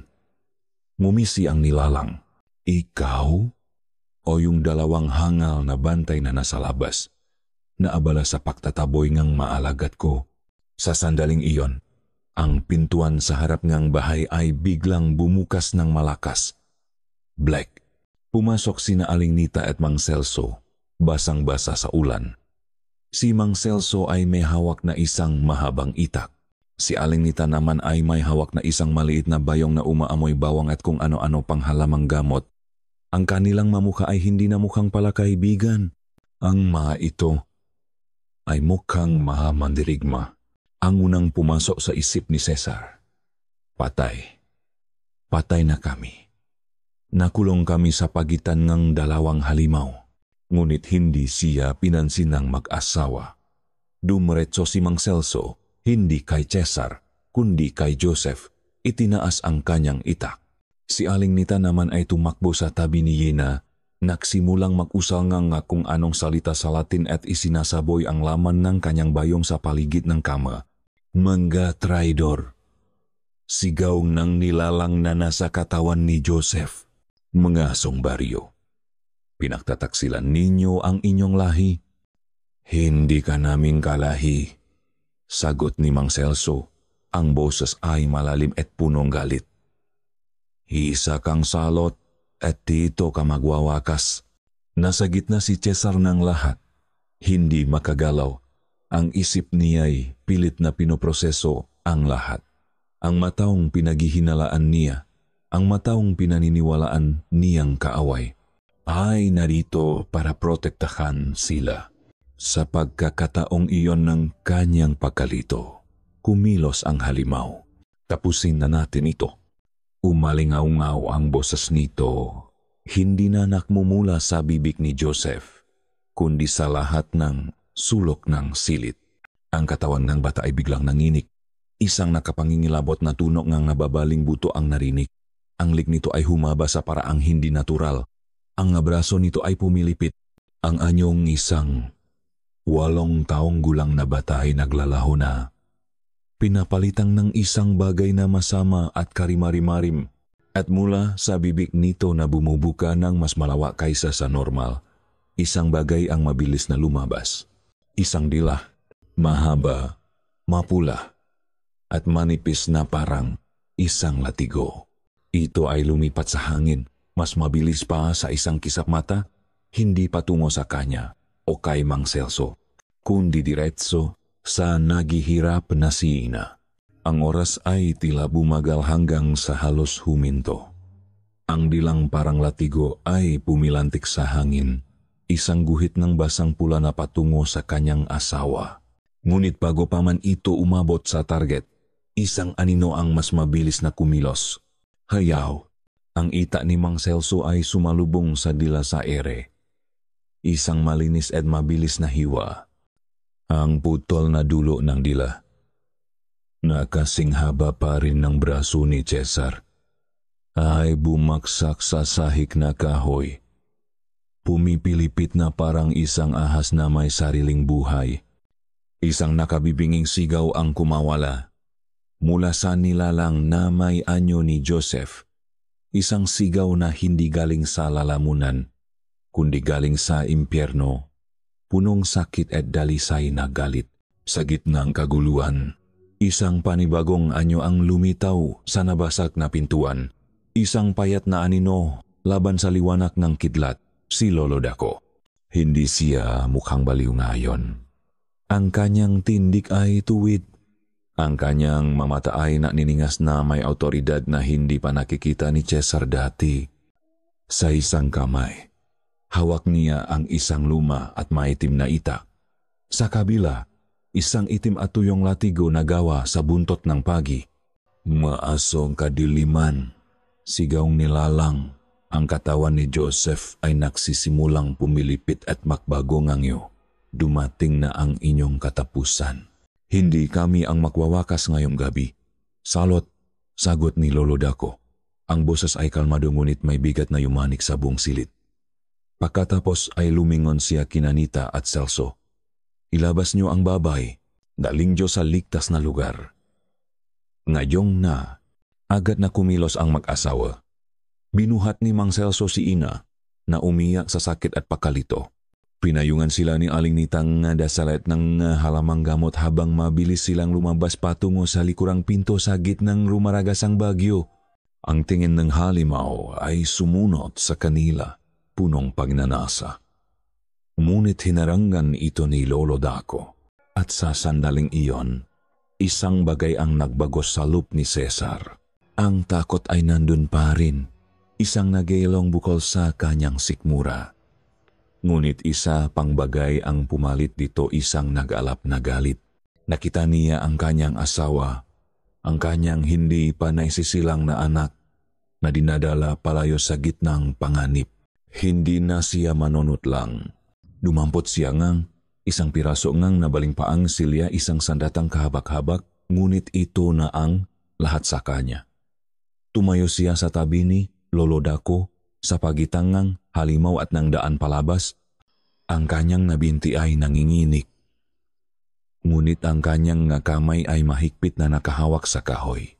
Ngumisi ang nilalang. Ikaw? O yung dalawang hangal na bantay na nasa labas, na abala sa pagtataboy ngang maalagat ko? Sa sandaling iyon, ang pintuan sa harap ngang bahay ay biglang bumukas ng malakas. Black. Pumasok sina Aling Nita at Mang Celso, basang-basa sa ulan. Si Mang Celso ay may hawak na isang mahabang itak. Si Aling Nita naman ay may hawak na isang maliit na bayong na umaamoy bawang at kung ano-ano pang halamang gamot. Ang kanilang mamukha ay hindi na mukhang palakaibigan. Ang mga ito ay mukhang mahamandirigma. Ang unang pumasok sa isip ni Cesar. Patay. Patay na kami. Nakulong kami sa pagitan ng dalawang halimaw. Ngunit hindi siya pinansin ng mag-asawa. Dumiretso si Mang Celso, hindi kay Cesar, kundi kay Joseph. Itinaas ang kanyang itak. Si Aling Nita naman ay tumakbo sa tabi ni Yena, nagsimulang mag-usal nga kung anong salita sa Latin at isinasaboy ang laman ng kanyang bayong sa paligid ng kama. Mga traidor! Sigaw ng nilalang na nasa katawan ni Joseph. Mga songbaryo, pinagtataksilan ninyo ang inyong lahi. Hindi ka naming kalahi, sagot ni Mang Celso. Ang boses ay malalim at punong galit. Isa kang salot at dito ka magwawakas. Nasa gitna si Cesar ng lahat. Hindi makagalaw. Ang isip niya'y pilit na pinoproseso ang lahat. Ang mataong pinaghihinalaan niya, ang mataong pinaniniwalaan niyang kaaway, ay narito para protektahan sila. Sa pagkakataong iyon ng kanyang pagkalito, kumilos ang halimaw. Tapusin na natin ito. Umalingaw-ngaw ang boses nito. Hindi na nakmumula sa bibig ni Joseph, kundi sa lahat ng sulok ng silit. Ang katawan ng bata ay biglang nanginik. Isang nakapangingilabot na tunok ngang nababaling buto ang narinig. Ang lig nito ay humaba sa paraang hindi natural. Ang braso nito ay pumilipit. Ang anyong isang 8 taong gulang na bata ay naglalaho na. Pinapalitang ng isang bagay na masama at karimarimarim. At mula sa bibig nito na bumubuka ng mas malawak kaysa sa normal. Isang bagay ang mabilis na lumabas. Isang dila, mahaba, mapula, at manipis na parang isang latigo. Ito ay lumipat sa hangin, mas mabilis pa sa isang kisap mata, hindi patungo sa kanya o kay Mang Celso, kundi diretso sa naghihirap na si Ina. Ang oras ay tila bumagal hanggang sa halos huminto. Ang dilang parang latigo ay pumilantik sa hangin, isang guhit ng basang pula na patungo sa kanyang asawa. Ngunit bago pa man ito umabot sa target, isang anino ang mas mabilis na kumilos. Hayaw, ang ita ni Mang Celso ay sumalubong sa dila sa ere. Isang malinis at mabilis na hiwa. Ang putol na dulo ng dila. Nakasinghaba pa rin ng braso ni Cesar. Ay bumaksak sa sahig na kahoy. Pumipilipit na parang isang ahas na may sariling buhay. Isang nakabibinging sigaw ang kumawala. Mula sa nilalang na may anyo ni Joseph, isang sigaw na hindi galing sa lalamunan, kundi galing sa impyerno, punong sakit at dalisay na galit. Sa gitnang kaguluhan, isang panibagong anyo ang lumitaw sa nabasag na pintuan. Isang payat na anino laban sa liwanag ng kidlat, si Lolo Daco. Hindi siya mukhang baliw ngayon. Ang kanyang tindig ay tuwid. Ang kanyang mamata ay naniningas na may autoridad na hindi pa nakikita ni Cesar dati. Sa isang kamay, hawak niya ang isang luma at maitim na itak. Sa kabila, isang itim at tuyong latigo na gawa sa buntot ng pagi. Maasong kadiliman, sigaw nilalang. Ang katawan ni Joseph ay nagsisimulang pumilipit at makbago ngangyo. Dumating na ang inyong katapusan. Hindi kami ang magwawakas ngayong gabi. Salot, sagot ni Lolo Daco. Ang boses ay kalmado ngunit may bigat na yumanik sa buong silid. Pagkatapos ay lumingon siya kina Nita at Celso. Ilabas niyo ang babay, daling Diyos sa ligtas na lugar. Ngayong na, agad na kumilos ang mag-asawa. Binuhat ni Mang Celso si Ina na umiyak sa sakit at pakalito. Pinayungan sila ni Aling Nitang dasalat ng halamang gamot habang mabilis silang lumabas patungo sa likurang pinto sa gitnang rumaragasang bagyo. Ang tingin ng halimaw ay sumunod sa kanila, punong pagnanasa. Ngunit hinarangan ito ni Lolo Daco at sa sandaling iyon, isang bagay ang nagbagos sa loop ni Cesar. Ang takot ay nandun pa rin. Isang nagailong bukol sa kanyang sikmura. Ngunit isa pang bagay ang pumalit dito, isang nag-alap na galit. Nakita niya ang kanyang asawa, ang kanyang hindi pa naisisilang na anak na dinadala palayo sa gitnang panganib. Hindi na siya manunot lang. Dumampot siya ngang, isang piraso ngang nabaling paang silya, isang sandatang kahabak-habak, ngunit ito na ang lahat sa kanya. Tumayo siya sa tabi ni Lolo Daco sa pagitangang halimaw at ng daan palabas. Ang kanyang nabinti ay nanginginig. Ngunit ang kanyang kamay ay mahigpit na nakahawak sa kahoy.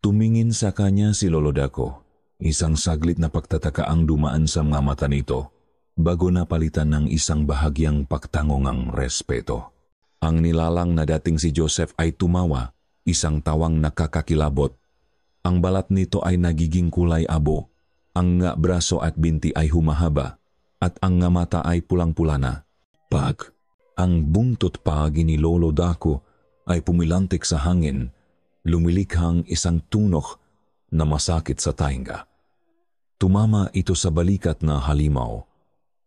Tumingin sa kanya si Lolo Daco. Isang saglit na pagtataka ang dumaan sa mga mata nito bago napalitan ng isang bahagyang pagtangongang respeto. Ang nilalang na dating si Joseph ay tumawa, isang tawang nakakakilabot. Ang balat nito ay nagiging kulay abo, ang braso at binti ay humahaba, at ang mata ay pulang-pula na. Ang buntot pagi ni Lolo Daco ay pumilantik sa hangin, lumilikhang isang tunok na masakit sa tainga. Tumama ito sa balikat na halimaw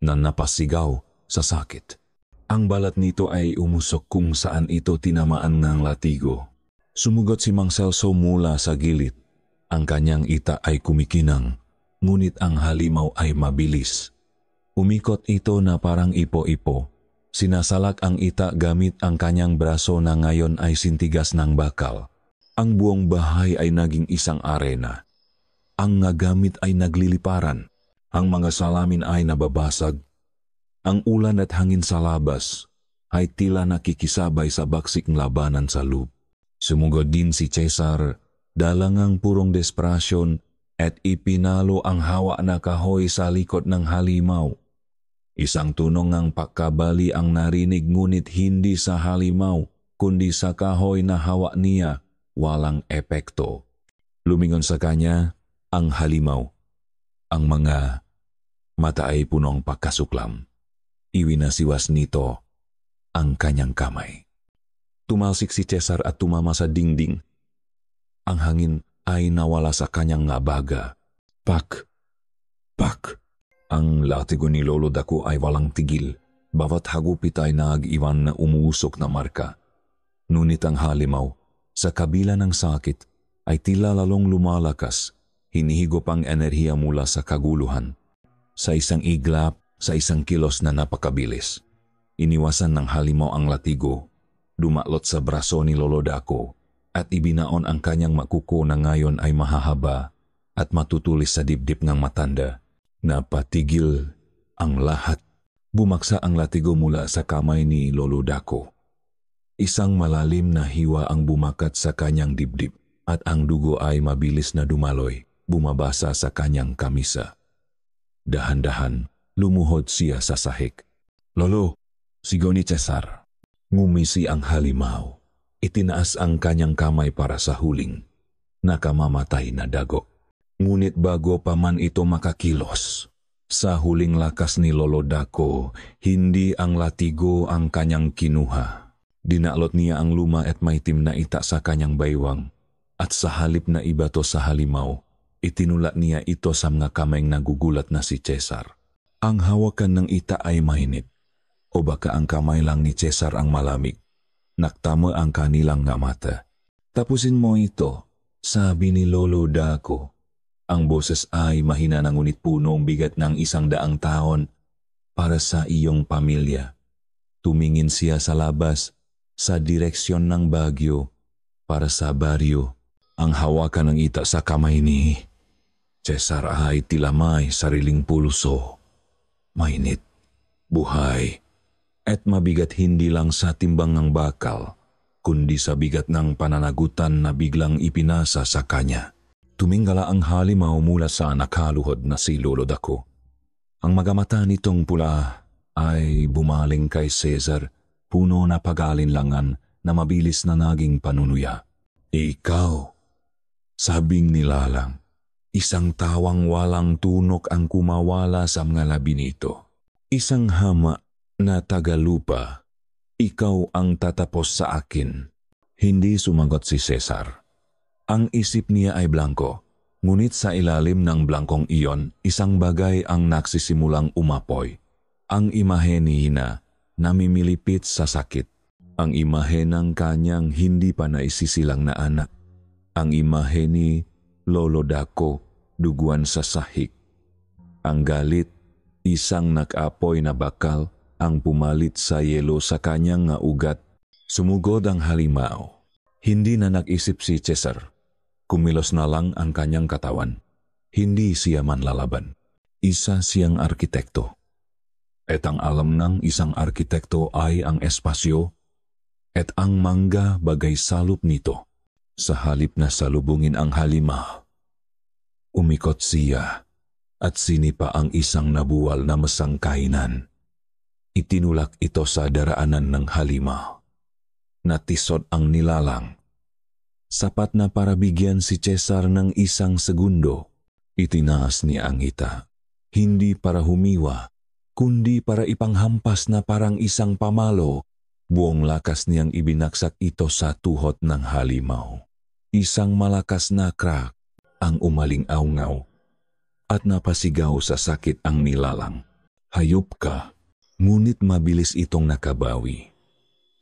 na napasigaw sa sakit. Ang balat nito ay umusok kung saan ito tinamaan ng latigo. Sumugot si Mang Celso mula sa gilid. Ang kanyang ita ay kumikinang, ngunit ang halimaw ay mabilis. Umikot ito na parang ipo-ipo. Sinasalak ang ita gamit ang kanyang braso na ngayon ay sintigas ng bakal. Ang buong bahay ay naging isang arena. Ang gamit ay nagliliparan. Ang mga salamin ay nababasag. Ang ulan at hangin sa labas ay tila nakikisabay sa baksikng labanan sa loob. Sumugod din si Cesar, dalangang purong desperasyon, at ipinalo ang hawa na kahoy sa likod ng halimaw. Isang tunong ng pagkabali ang narinig, ngunit hindi sa halimaw, kundi sa kahoy na hawa niya, walang epekto. Lumingon sa kanya ang halimaw. Ang mga mata ay punong pagkasuklam. Iwinasiwas nito ang kanyang kamay. Tumalsik si Cesar at tumama sa dingding. Ang hangin ay nawala sa kanyang baga. Pak! Pak! Ang latigo ni Lolo Daco ay walang tigil. Bawat hagupit ay nag-iwan na umuusok na marka. Ngunit ang halimaw, sa kabila ng sakit, ay tila lalong lumalakas, hinihigop ang enerhiya mula sa kaguluhan. Sa isang iglap, sa isang kilos na napakabilis. Iniwasan ng halimaw ang latigo, dumalot sa braso ni Lolo Daco, at ibinaon ang kanyang makuko na ngayon ay mahahaba at matutulis sa dibdib ng matanda. Napatigil ang lahat. Bumaksa ang latigo mula sa kamay ni Lolo Daco. Isang malalim na hiwa ang bumakat sa kanyang dibdib at ang dugo ay mabilis na dumaloy, bumabasa sa kanyang kamisa. Dahan-dahan, lumuhod siya sa sahig. Lolo, sigaw ni Cesar. Ngumisi ang halimaw. Itinaas ang kanyang kamay para sa huling nakamamatay na dago. Ngunit bago pa man ito makakilos, sa huling lakas ni Lolo Daco, hindi ang latigo ang kanyang kinuha. Dinalot niya ang luma at maitim na ita sa kanyang baywang, at sa halip na ibato sa halimaw, itinula niya ito sa mga kamayng nagugulat na si Cesar. Ang hawakan ng ita ay mainit, o baka ang kamay lang ni Cesar ang malamig. Naktama ang kanilang nga mata. Tapusin mo ito, sabi ni Lolo Dako. Ang boses ay mahina na ngunit punong bigat ng 100 taon para sa iyong pamilya. Tumingin siya sa labas, sa direksyon ng Baguio, para sa baryo. Ang hawakan ng ita sa kamay ni Cesar ay tila may sariling pulso. Mainit, buhay, at mabigat hindi lang sa timbang ng bakal, kundi sa bigat ng pananagutan na biglang ipinasa sa kanya. Tuminggala ang halimaw mula sa nakaluhod na si Lolo Dako. Ang magamata nitong pula ay bumaling kay Cesar, puno na pag-alinlangan na mabilis na naging panunuya. Ikaw, sabing nilalang, isang tawang walang tunok ang kumawala sa mga labi nito. Isang hama na tagalupa, ikaw ang tatapos sa akin. Hindi sumagot si Cesar. Ang isip niya ay blanko, ngunit sa ilalim ng blankong iyon, isang bagay ang nagsisimulang umapoy. Ang imahe ni Hina, namimilipit sa sakit. Ang imahe ng kanyang hindi pa naisisilang na anak. Ang imahe ni Lolo Dako, duguan sa sahig. Ang galit, isang nag-apoy na bakal, ang pumalit sa yelo sa kanyang nga ugat. Sumugod ang halimaw. Hindi na nag-isip si Cesar. Kumilos na lang ang kanyang katawan. Hindi siya manlalaban. Isa siyang arkitekto. At ang alam ng isang arkitekto ay ang espasyo at ang mangga bagay salop nito. Sa halip na salubungin ang halimaw, umikot siya at sinipa ang isang nabuwal na masangkainan. Itinulak ito sa daraanan ng halimaw. Natisod ang nilalang. Sapat na para bigyan si Cesar ng 1 segundo. Itinaas niya ang ita. Hindi para humiwa, kundi para ipanghampas na parang isang pamalo. Buong lakas niyang ibinaksak ito sa tuhod ng halimaw. Isang malakas na crack ang umaling-awngaw at napasigaw sa sakit ang nilalang. Hayop ka, ngunit mabilis itong nakabawi.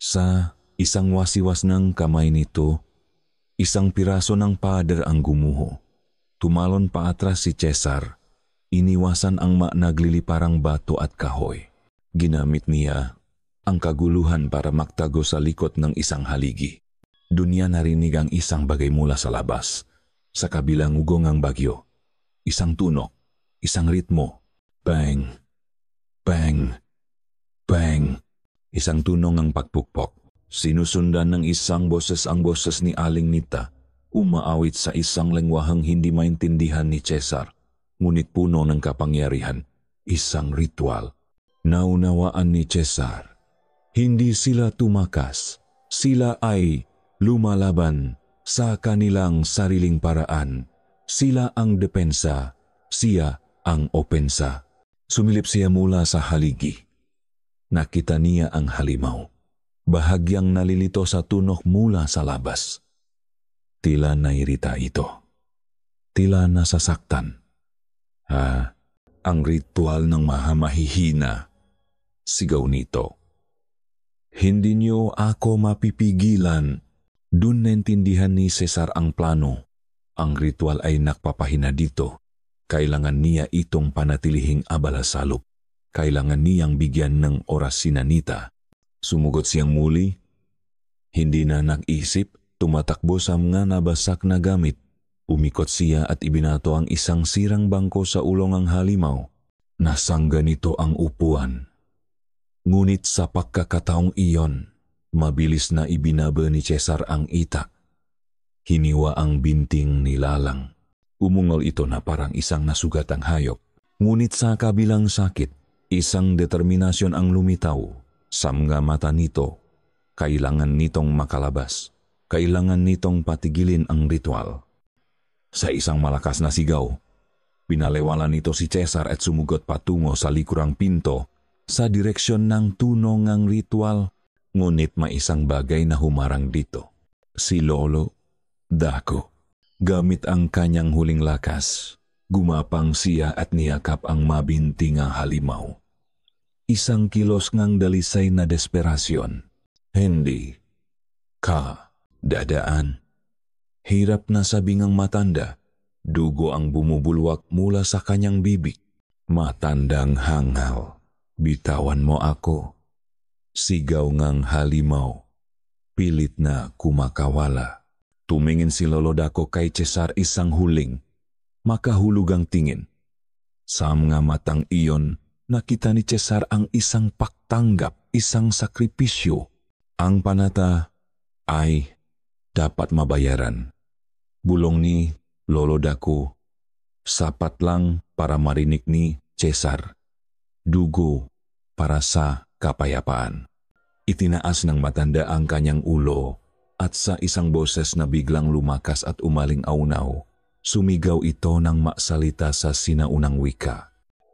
Sa isang wasiwas ng kamay nito, isang piraso ng pader ang gumuho. Tumalon pa atras si Cesar. Iniwasan ang nagliliparang bato at kahoy. Ginamit niya ang kaguluhan para magtago sa likod ng isang haligi. Doon niya narinig ang isang bagay mula sa labas. Sa kabilang ugong ang bagyo. Isang tunok, isang ritmo. Bang, bang, bang. Isang tunong ang pagpukpok. Sinusundan ng isang boses ang boses ni Aling Nita, umaawit sa isang lengwahang hindi maintindihan ni Cesar, ngunit puno ng kapangyarihan, isang ritual. Naunawaan ni Cesar. Hindi sila tumakas, sila ay lumalaban sa kanilang sariling paraan. Sila ang depensa, siya ang opensa. Sumilip siya mula sa haligi. Nakita niya ang halimaw. Bahagyang nalilito sa tunok mula sa labas. Tila nairita ito. Tila nasasaktan. Ang ritual ng mahamahihina. Sigaw nito. Hindi niyo ako mapipigilan. Dun naintindihan ni Cesar ang plano. Ang ritual ay nakpapahina dito. Kailangan niya itong panatilihing abala salop. Kailangan niyang bigyan ng oras si Nanita. Sumugot siyang muli. Hindi na nag-isip, tumatakbo sa mga nabasak na gamit. Umikot siya at ibinato ang isang sirang bangko sa ulong ang halimaw. Nasangga nito ang upuan. Ngunit sa pagkakataong iyon, mabilis na ibinaba ni Cesar ang ita. Hiniwa ang binting nilalang. Umungol ito na parang isang nasugatang hayop. Ngunit sa kabilang sakit, isang determinasyon ang lumitaw. Sa mga mata nito, kailangan nitong makalabas. Kailangan nitong patigilin ang ritual. Sa isang malakas na sigaw, pinaliwalan nito si Cesar at sumugot patungo sa likurang pinto sa direksyon ng tunong ng ritual. Ngunit may isang bagay na humarang dito. Si Lolo Dako. Gamit ang kanyang huling lakas, gumapang siya at niyakap ang mabinting ang halimaw. Isang kilos ngang dalisay na desperasyon. Hindi. Dadaan. Hirap na sabing ang matanda. Dugo ang bumubulwak mula sa kanyang bibig. Matandang hangal. Bitawan mo ako. Sigaw ngang halimaw. Pilit na kumakawala. Tumingin si Lolo Dako kay Cesar isang huling. Makahulugang tingin. Sa mga matang iyon, nakita ni Cesar ang isang pagtanggap, isang sakripisyo. Ang panata ay dapat mabayaran. Bulong ni Lolo Dako, sapat lang para marinig ni Cesar. Dugo para sa kapayapaan. Itinaas ng matanda ang kanyang ulo at sa isang boses na biglang lumakas at umaling-aunaw, sumigaw ito ng maksalita sa sinaunang wika.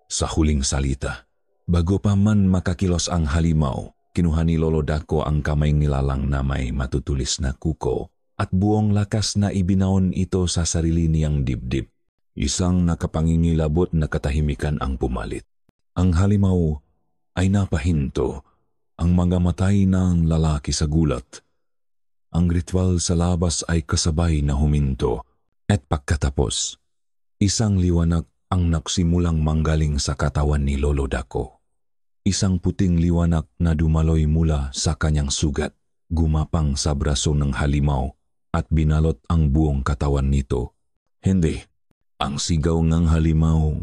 Sa huling salita, bago pa man makakilos ang halimaw, kinuha ni Lolo Dako ang kamay nilalang na may matutulis na kuko at buong lakas na ibinaon ito sa sarili niyang dibdib. Isang nakapangingilabot na katahimikan ang pumalit. Ang halimaw ay napahinto, ang mga matay ng lalaki sa gulat. Ang ritual sa labas ay kasabay na huminto at pagkatapos, isang liwanag ang nagsimulang manggaling sa katawan ni Lolo Dako. Isang puting liwanag na dumaloy mula sa kanyang sugat, gumapang sa braso ng halimaw at binalot ang buong katawan nito. Hindi, ang sigaw ng halimaw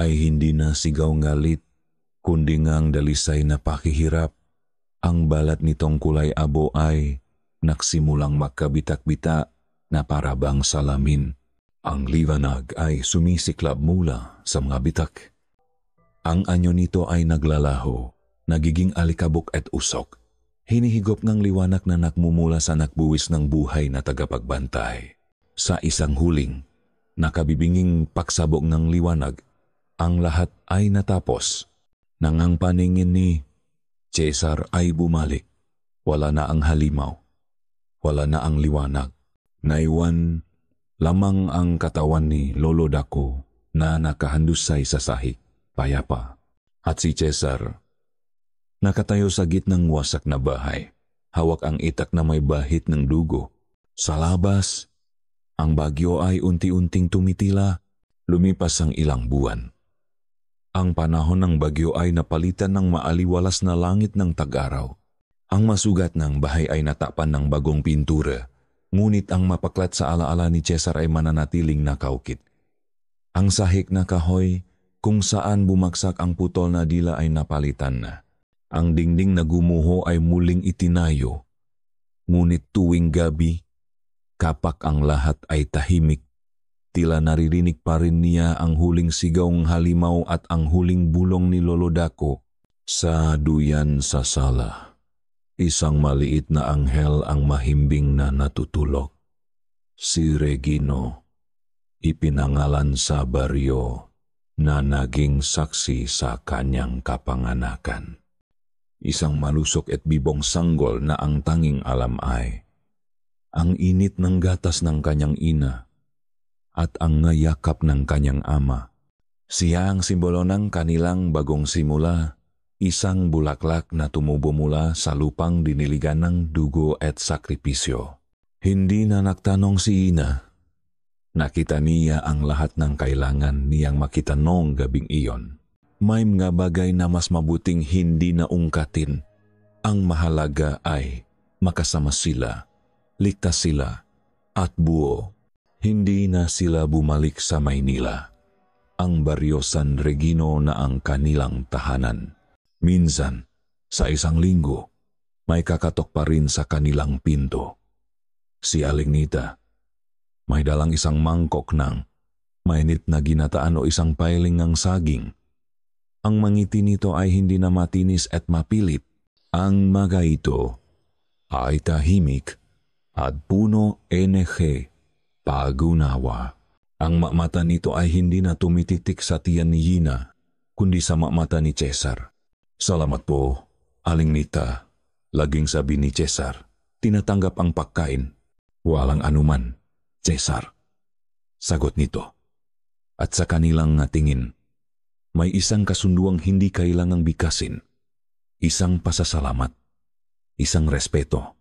ay hindi na sigaw ngalit, kundi ngang dalisay na pakihirap. Ang balat nitong kulay abo ay nagsimulang magkabitak-bita na parabang salamin. Ang liwanag ay sumisiklab mula sa mga bitak. Ang anyo nito ay naglalaho, nagiging alikabok at usok. Hinihigop ng liwanag na nakmumula sa nakbuwis ng buhay na tagapagbantay. Sa isang huling, nakabibinging pagsabog ng liwanag, ang lahat ay natapos. Nang ang paningin ni Cesar ay bumalik, wala na ang halimaw, wala na ang liwanag. Naiwan lamang ang katawan ni Lolo Dako na nakahandusay sa sahig, payapa. At si Cesar, nakatayo sa gitnang wasak na bahay, hawak ang itak na may bahit ng dugo. Sa labas, ang bagyo ay unti-unting tumitila, lumipas ang ilang buwan. Ang panahon ng bagyo ay napalitan ng maaliwalas na langit ng tag-araw. Ang masugat ng bahay ay natapan ng bagong pintura, ngunit ang mapaklat sa alaala ni Cesar ay mananatiling nakaukit. Ang sahig na kahoy kung saan bumagsak ang putol na dila ay napalitan na. Ang dingding na gumuho ay muling itinayo, ngunit tuwing gabi, kapak ang lahat ay tahimik. Tila naririnig pa rin niya ang huling sigaw ng halimaw at ang huling bulong ni Lolo Dako. Sa duyan sa sala, isang maliit na anghel ang mahimbing na natutulog. Si Regino, ipinangalan sa baryo na naging saksi sa kanyang kapanganakan. Isang malusok at bibong sanggol na ang tanging alam ay ang init ng gatas ng kanyang ina at ang ngayakap ng kanyang ama. Siya ang simbolo ng kanilang bagong simula, isang bulaklak na tumubo mula sa lupang diniligan ng dugo at sakripisyo. Hindi na nagtanong si Ina. Nakita niya ang lahat ng kailangan niyang makita noong gabing iyon. May mga bagay na mas mabuting hindi na ungkatin. Ang mahalaga ay makasama sila, ligtas sila, at buo. Hindi na sila bumalik sa Maynila, ang baryo San Regino na ang kanilang tahanan. Minsan, sa isang linggo, may kakatok pa rin sa kanilang pinto. Si Aling Nita, may dalang isang mangkok ng mainit na ginataan o isang piling ng saging. Ang mangiti nito ay hindi na matinis at mapilit. Ang mga ito ay tahimik at puno enerhe, pag-unawa. Ang mata nito ay hindi na tumititik sa tiyan ni Yina, kundi sa mata ni Cesar. Salamat po, Aling Nita, laging sabi ni Cesar. Tinatanggap ang pagkain. Walang anuman, Cesar. Sagot nito. At sa kanilang tingin, may isang kasunduang hindi kailangang bikasin. Isang pasasalamat, isang respeto.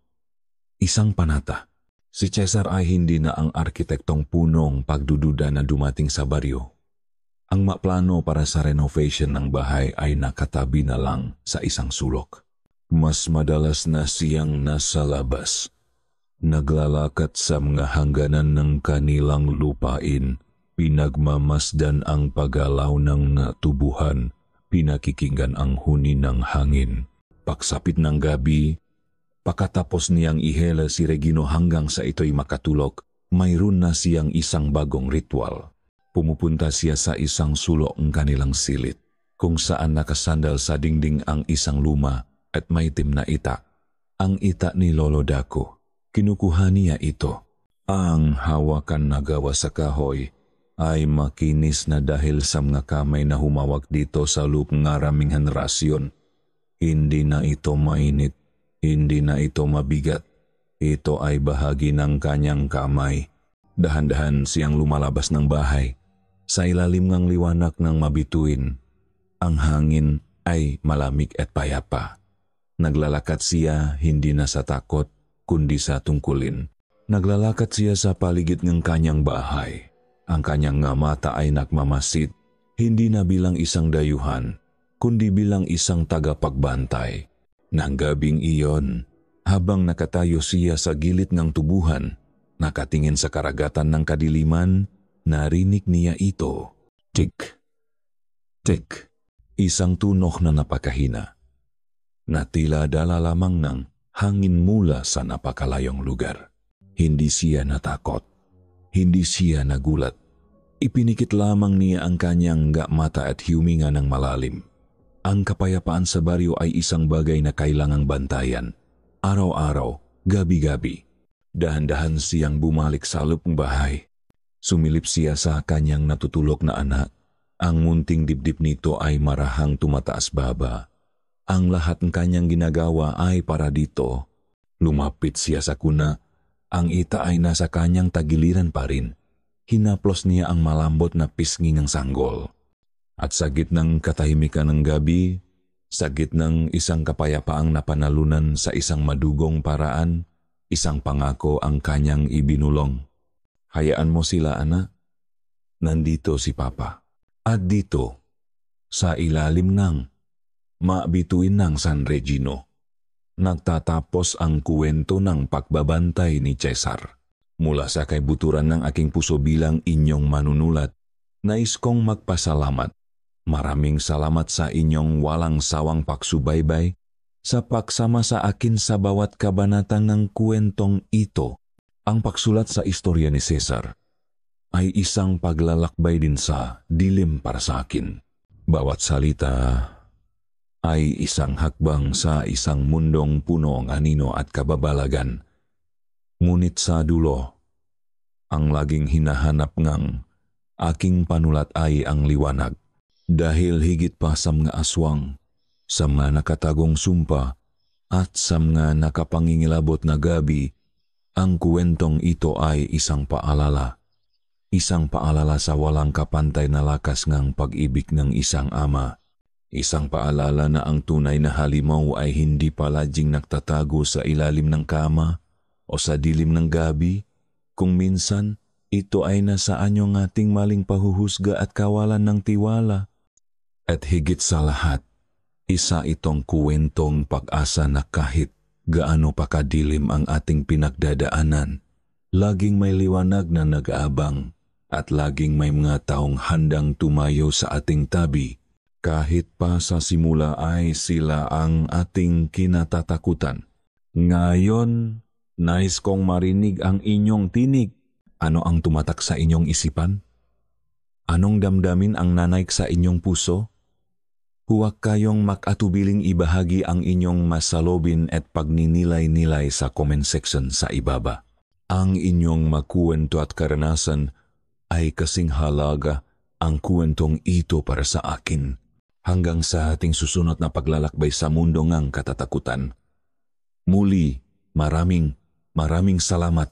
Isang panata. Si Cesar ay hindi na ang arkitektong punong pagdududa na dumating sa baryo. Ang maplano para sa renovation ng bahay ay nakatabi na lang sa isang sulok. Mas madalas na siyang nasa labas. Naglalakat sa mga hangganan ng kanilang lupain, pinagmamasdan ang paggalaw ng natubuhan, pinakikinggan ang huni ng hangin. Pagsapit ng gabi, pagkatapos niyang ihela si Regino hanggang sa ito'y makatulog, mayroon na siyang isang bagong ritual. Pumupunta siya sa isang sulok ng kanilang silid, kung saan nakasandal sa dingding ang isang luma at maitim na ita. Ang ita ni Lolo Dako. Kinukuha niya ito. Ang hawakan na gawa sa kahoy ay makinis na dahil sa mga kamay na humawak dito sa loob ng maraming henerasyon. Hindi na ito mainit, hindi na ito mabigat. Ito ay bahagi ng kanyang kamay. Dahan-dahan siyang lumalabas ng bahay. Sa ilalim ng liwanag ng mabituin, ang hangin ay malamig at payapa. Naglalakad siya hindi na sa takot, kundi sa tungkulin. Naglalakad siya sa paligid ng kanyang bahay. Ang kanyang nga mata ay nagmamasid, hindi na bilang isang dayuhan, kundi bilang isang tagapagbantay. Nang gabing iyon, habang nakatayo siya sa gilid ng tubuhan, nakatingin sa karagatan ng kadiliman, narinig niya ito. Tik, tik, isang tunok na napakahina, na tila dala lamang ng hangin mula sa napakalayong lugar. Hindi siya natakot, hindi siya nagulat. Ipinikit lamang niya ang kanyang mata at huminga ng malalim. Ang kapayapaan sa baryo ay isang bagay na kailangang bantayan. Araw-araw, gabi-gabi. Dahan-dahan siyang bumalik sa loob ng bahay. Sumilip siya sa kanyang natutulog na anak. Ang munting dibdib nito ay marahang tumataas baba. Ang lahat ng kanyang ginagawa ay para dito. Lumapit siya sa kuna. Ang ita ay nasa kanyang tagiliran pa rin. Hinaplos niya ang malambot na pisngi ng sanggol. At sa gitnang katahimikan ng gabi, sa gitnang isang kapayapaang napanalunan sa isang madugong paraan, isang pangako ang kanyang ibinulong. Hayaan mo sila, anak. Nandito si Papa. At dito, sa ilalim ng mabituin ng San Regino, nagtatapos ang kuwento ng pagbabantay ni Cesar. Mula sa kaibuturan ng aking puso bilang inyong manunulat, nais kong magpasalamat. Maraming salamat sa inyong walang sawang pagsubaybay sa pagsama sa akin sa bawat kabanata ng kuwentong ito. Ang pagsulat sa istorya ni Cesar ay isang paglalakbay din sa dilim para sa akin. Bawat salita ay isang hakbang sa isang mundong puno ng anino at kababalagan. Ngunit sa dulo, ang laging hinahanap ngang aking panulat ay ang liwanag. Dahil higit pa sa mga aswang, sa mga nakatagong sumpa, at sa mga nakapangingilabot na gabi, ang kuwentong ito ay isang paalala. Isang paalala sa walang kapantay na lakas ng pag-ibig ng isang ama. Isang paalala na ang tunay na halimaw ay hindi palaging nagtatago sa ilalim ng kama o sa dilim ng gabi. Kung minsan, ito ay nasa anyong ating maling pahuhusga at kawalan ng tiwala. At higit sa lahat, isa itong kuwentong pag-asa na kahit gaano pa kadilim ang ating pinagdadaanan, laging may liwanag na nag-aabang at laging may mga taong handang tumayo sa ating tabi. Kahit pa sa simula ay sila ang ating kinatatakutan. Ngayon, nais kong marinig ang inyong tinig. Ano ang tumatak sa inyong isipan? Anong damdamin ang nanaig sa inyong puso? Huwag kayong makatubiling ibahagi ang inyong masalobin at pagninilay-nilay sa comment section sa ibaba. Ang inyong makuwento at karanasan ay kasing halaga ang kuwentong ito para sa akin. Hanggang sa ating susunod na paglalakbay sa mundo ngang katatakutan. Muli, maraming salamat.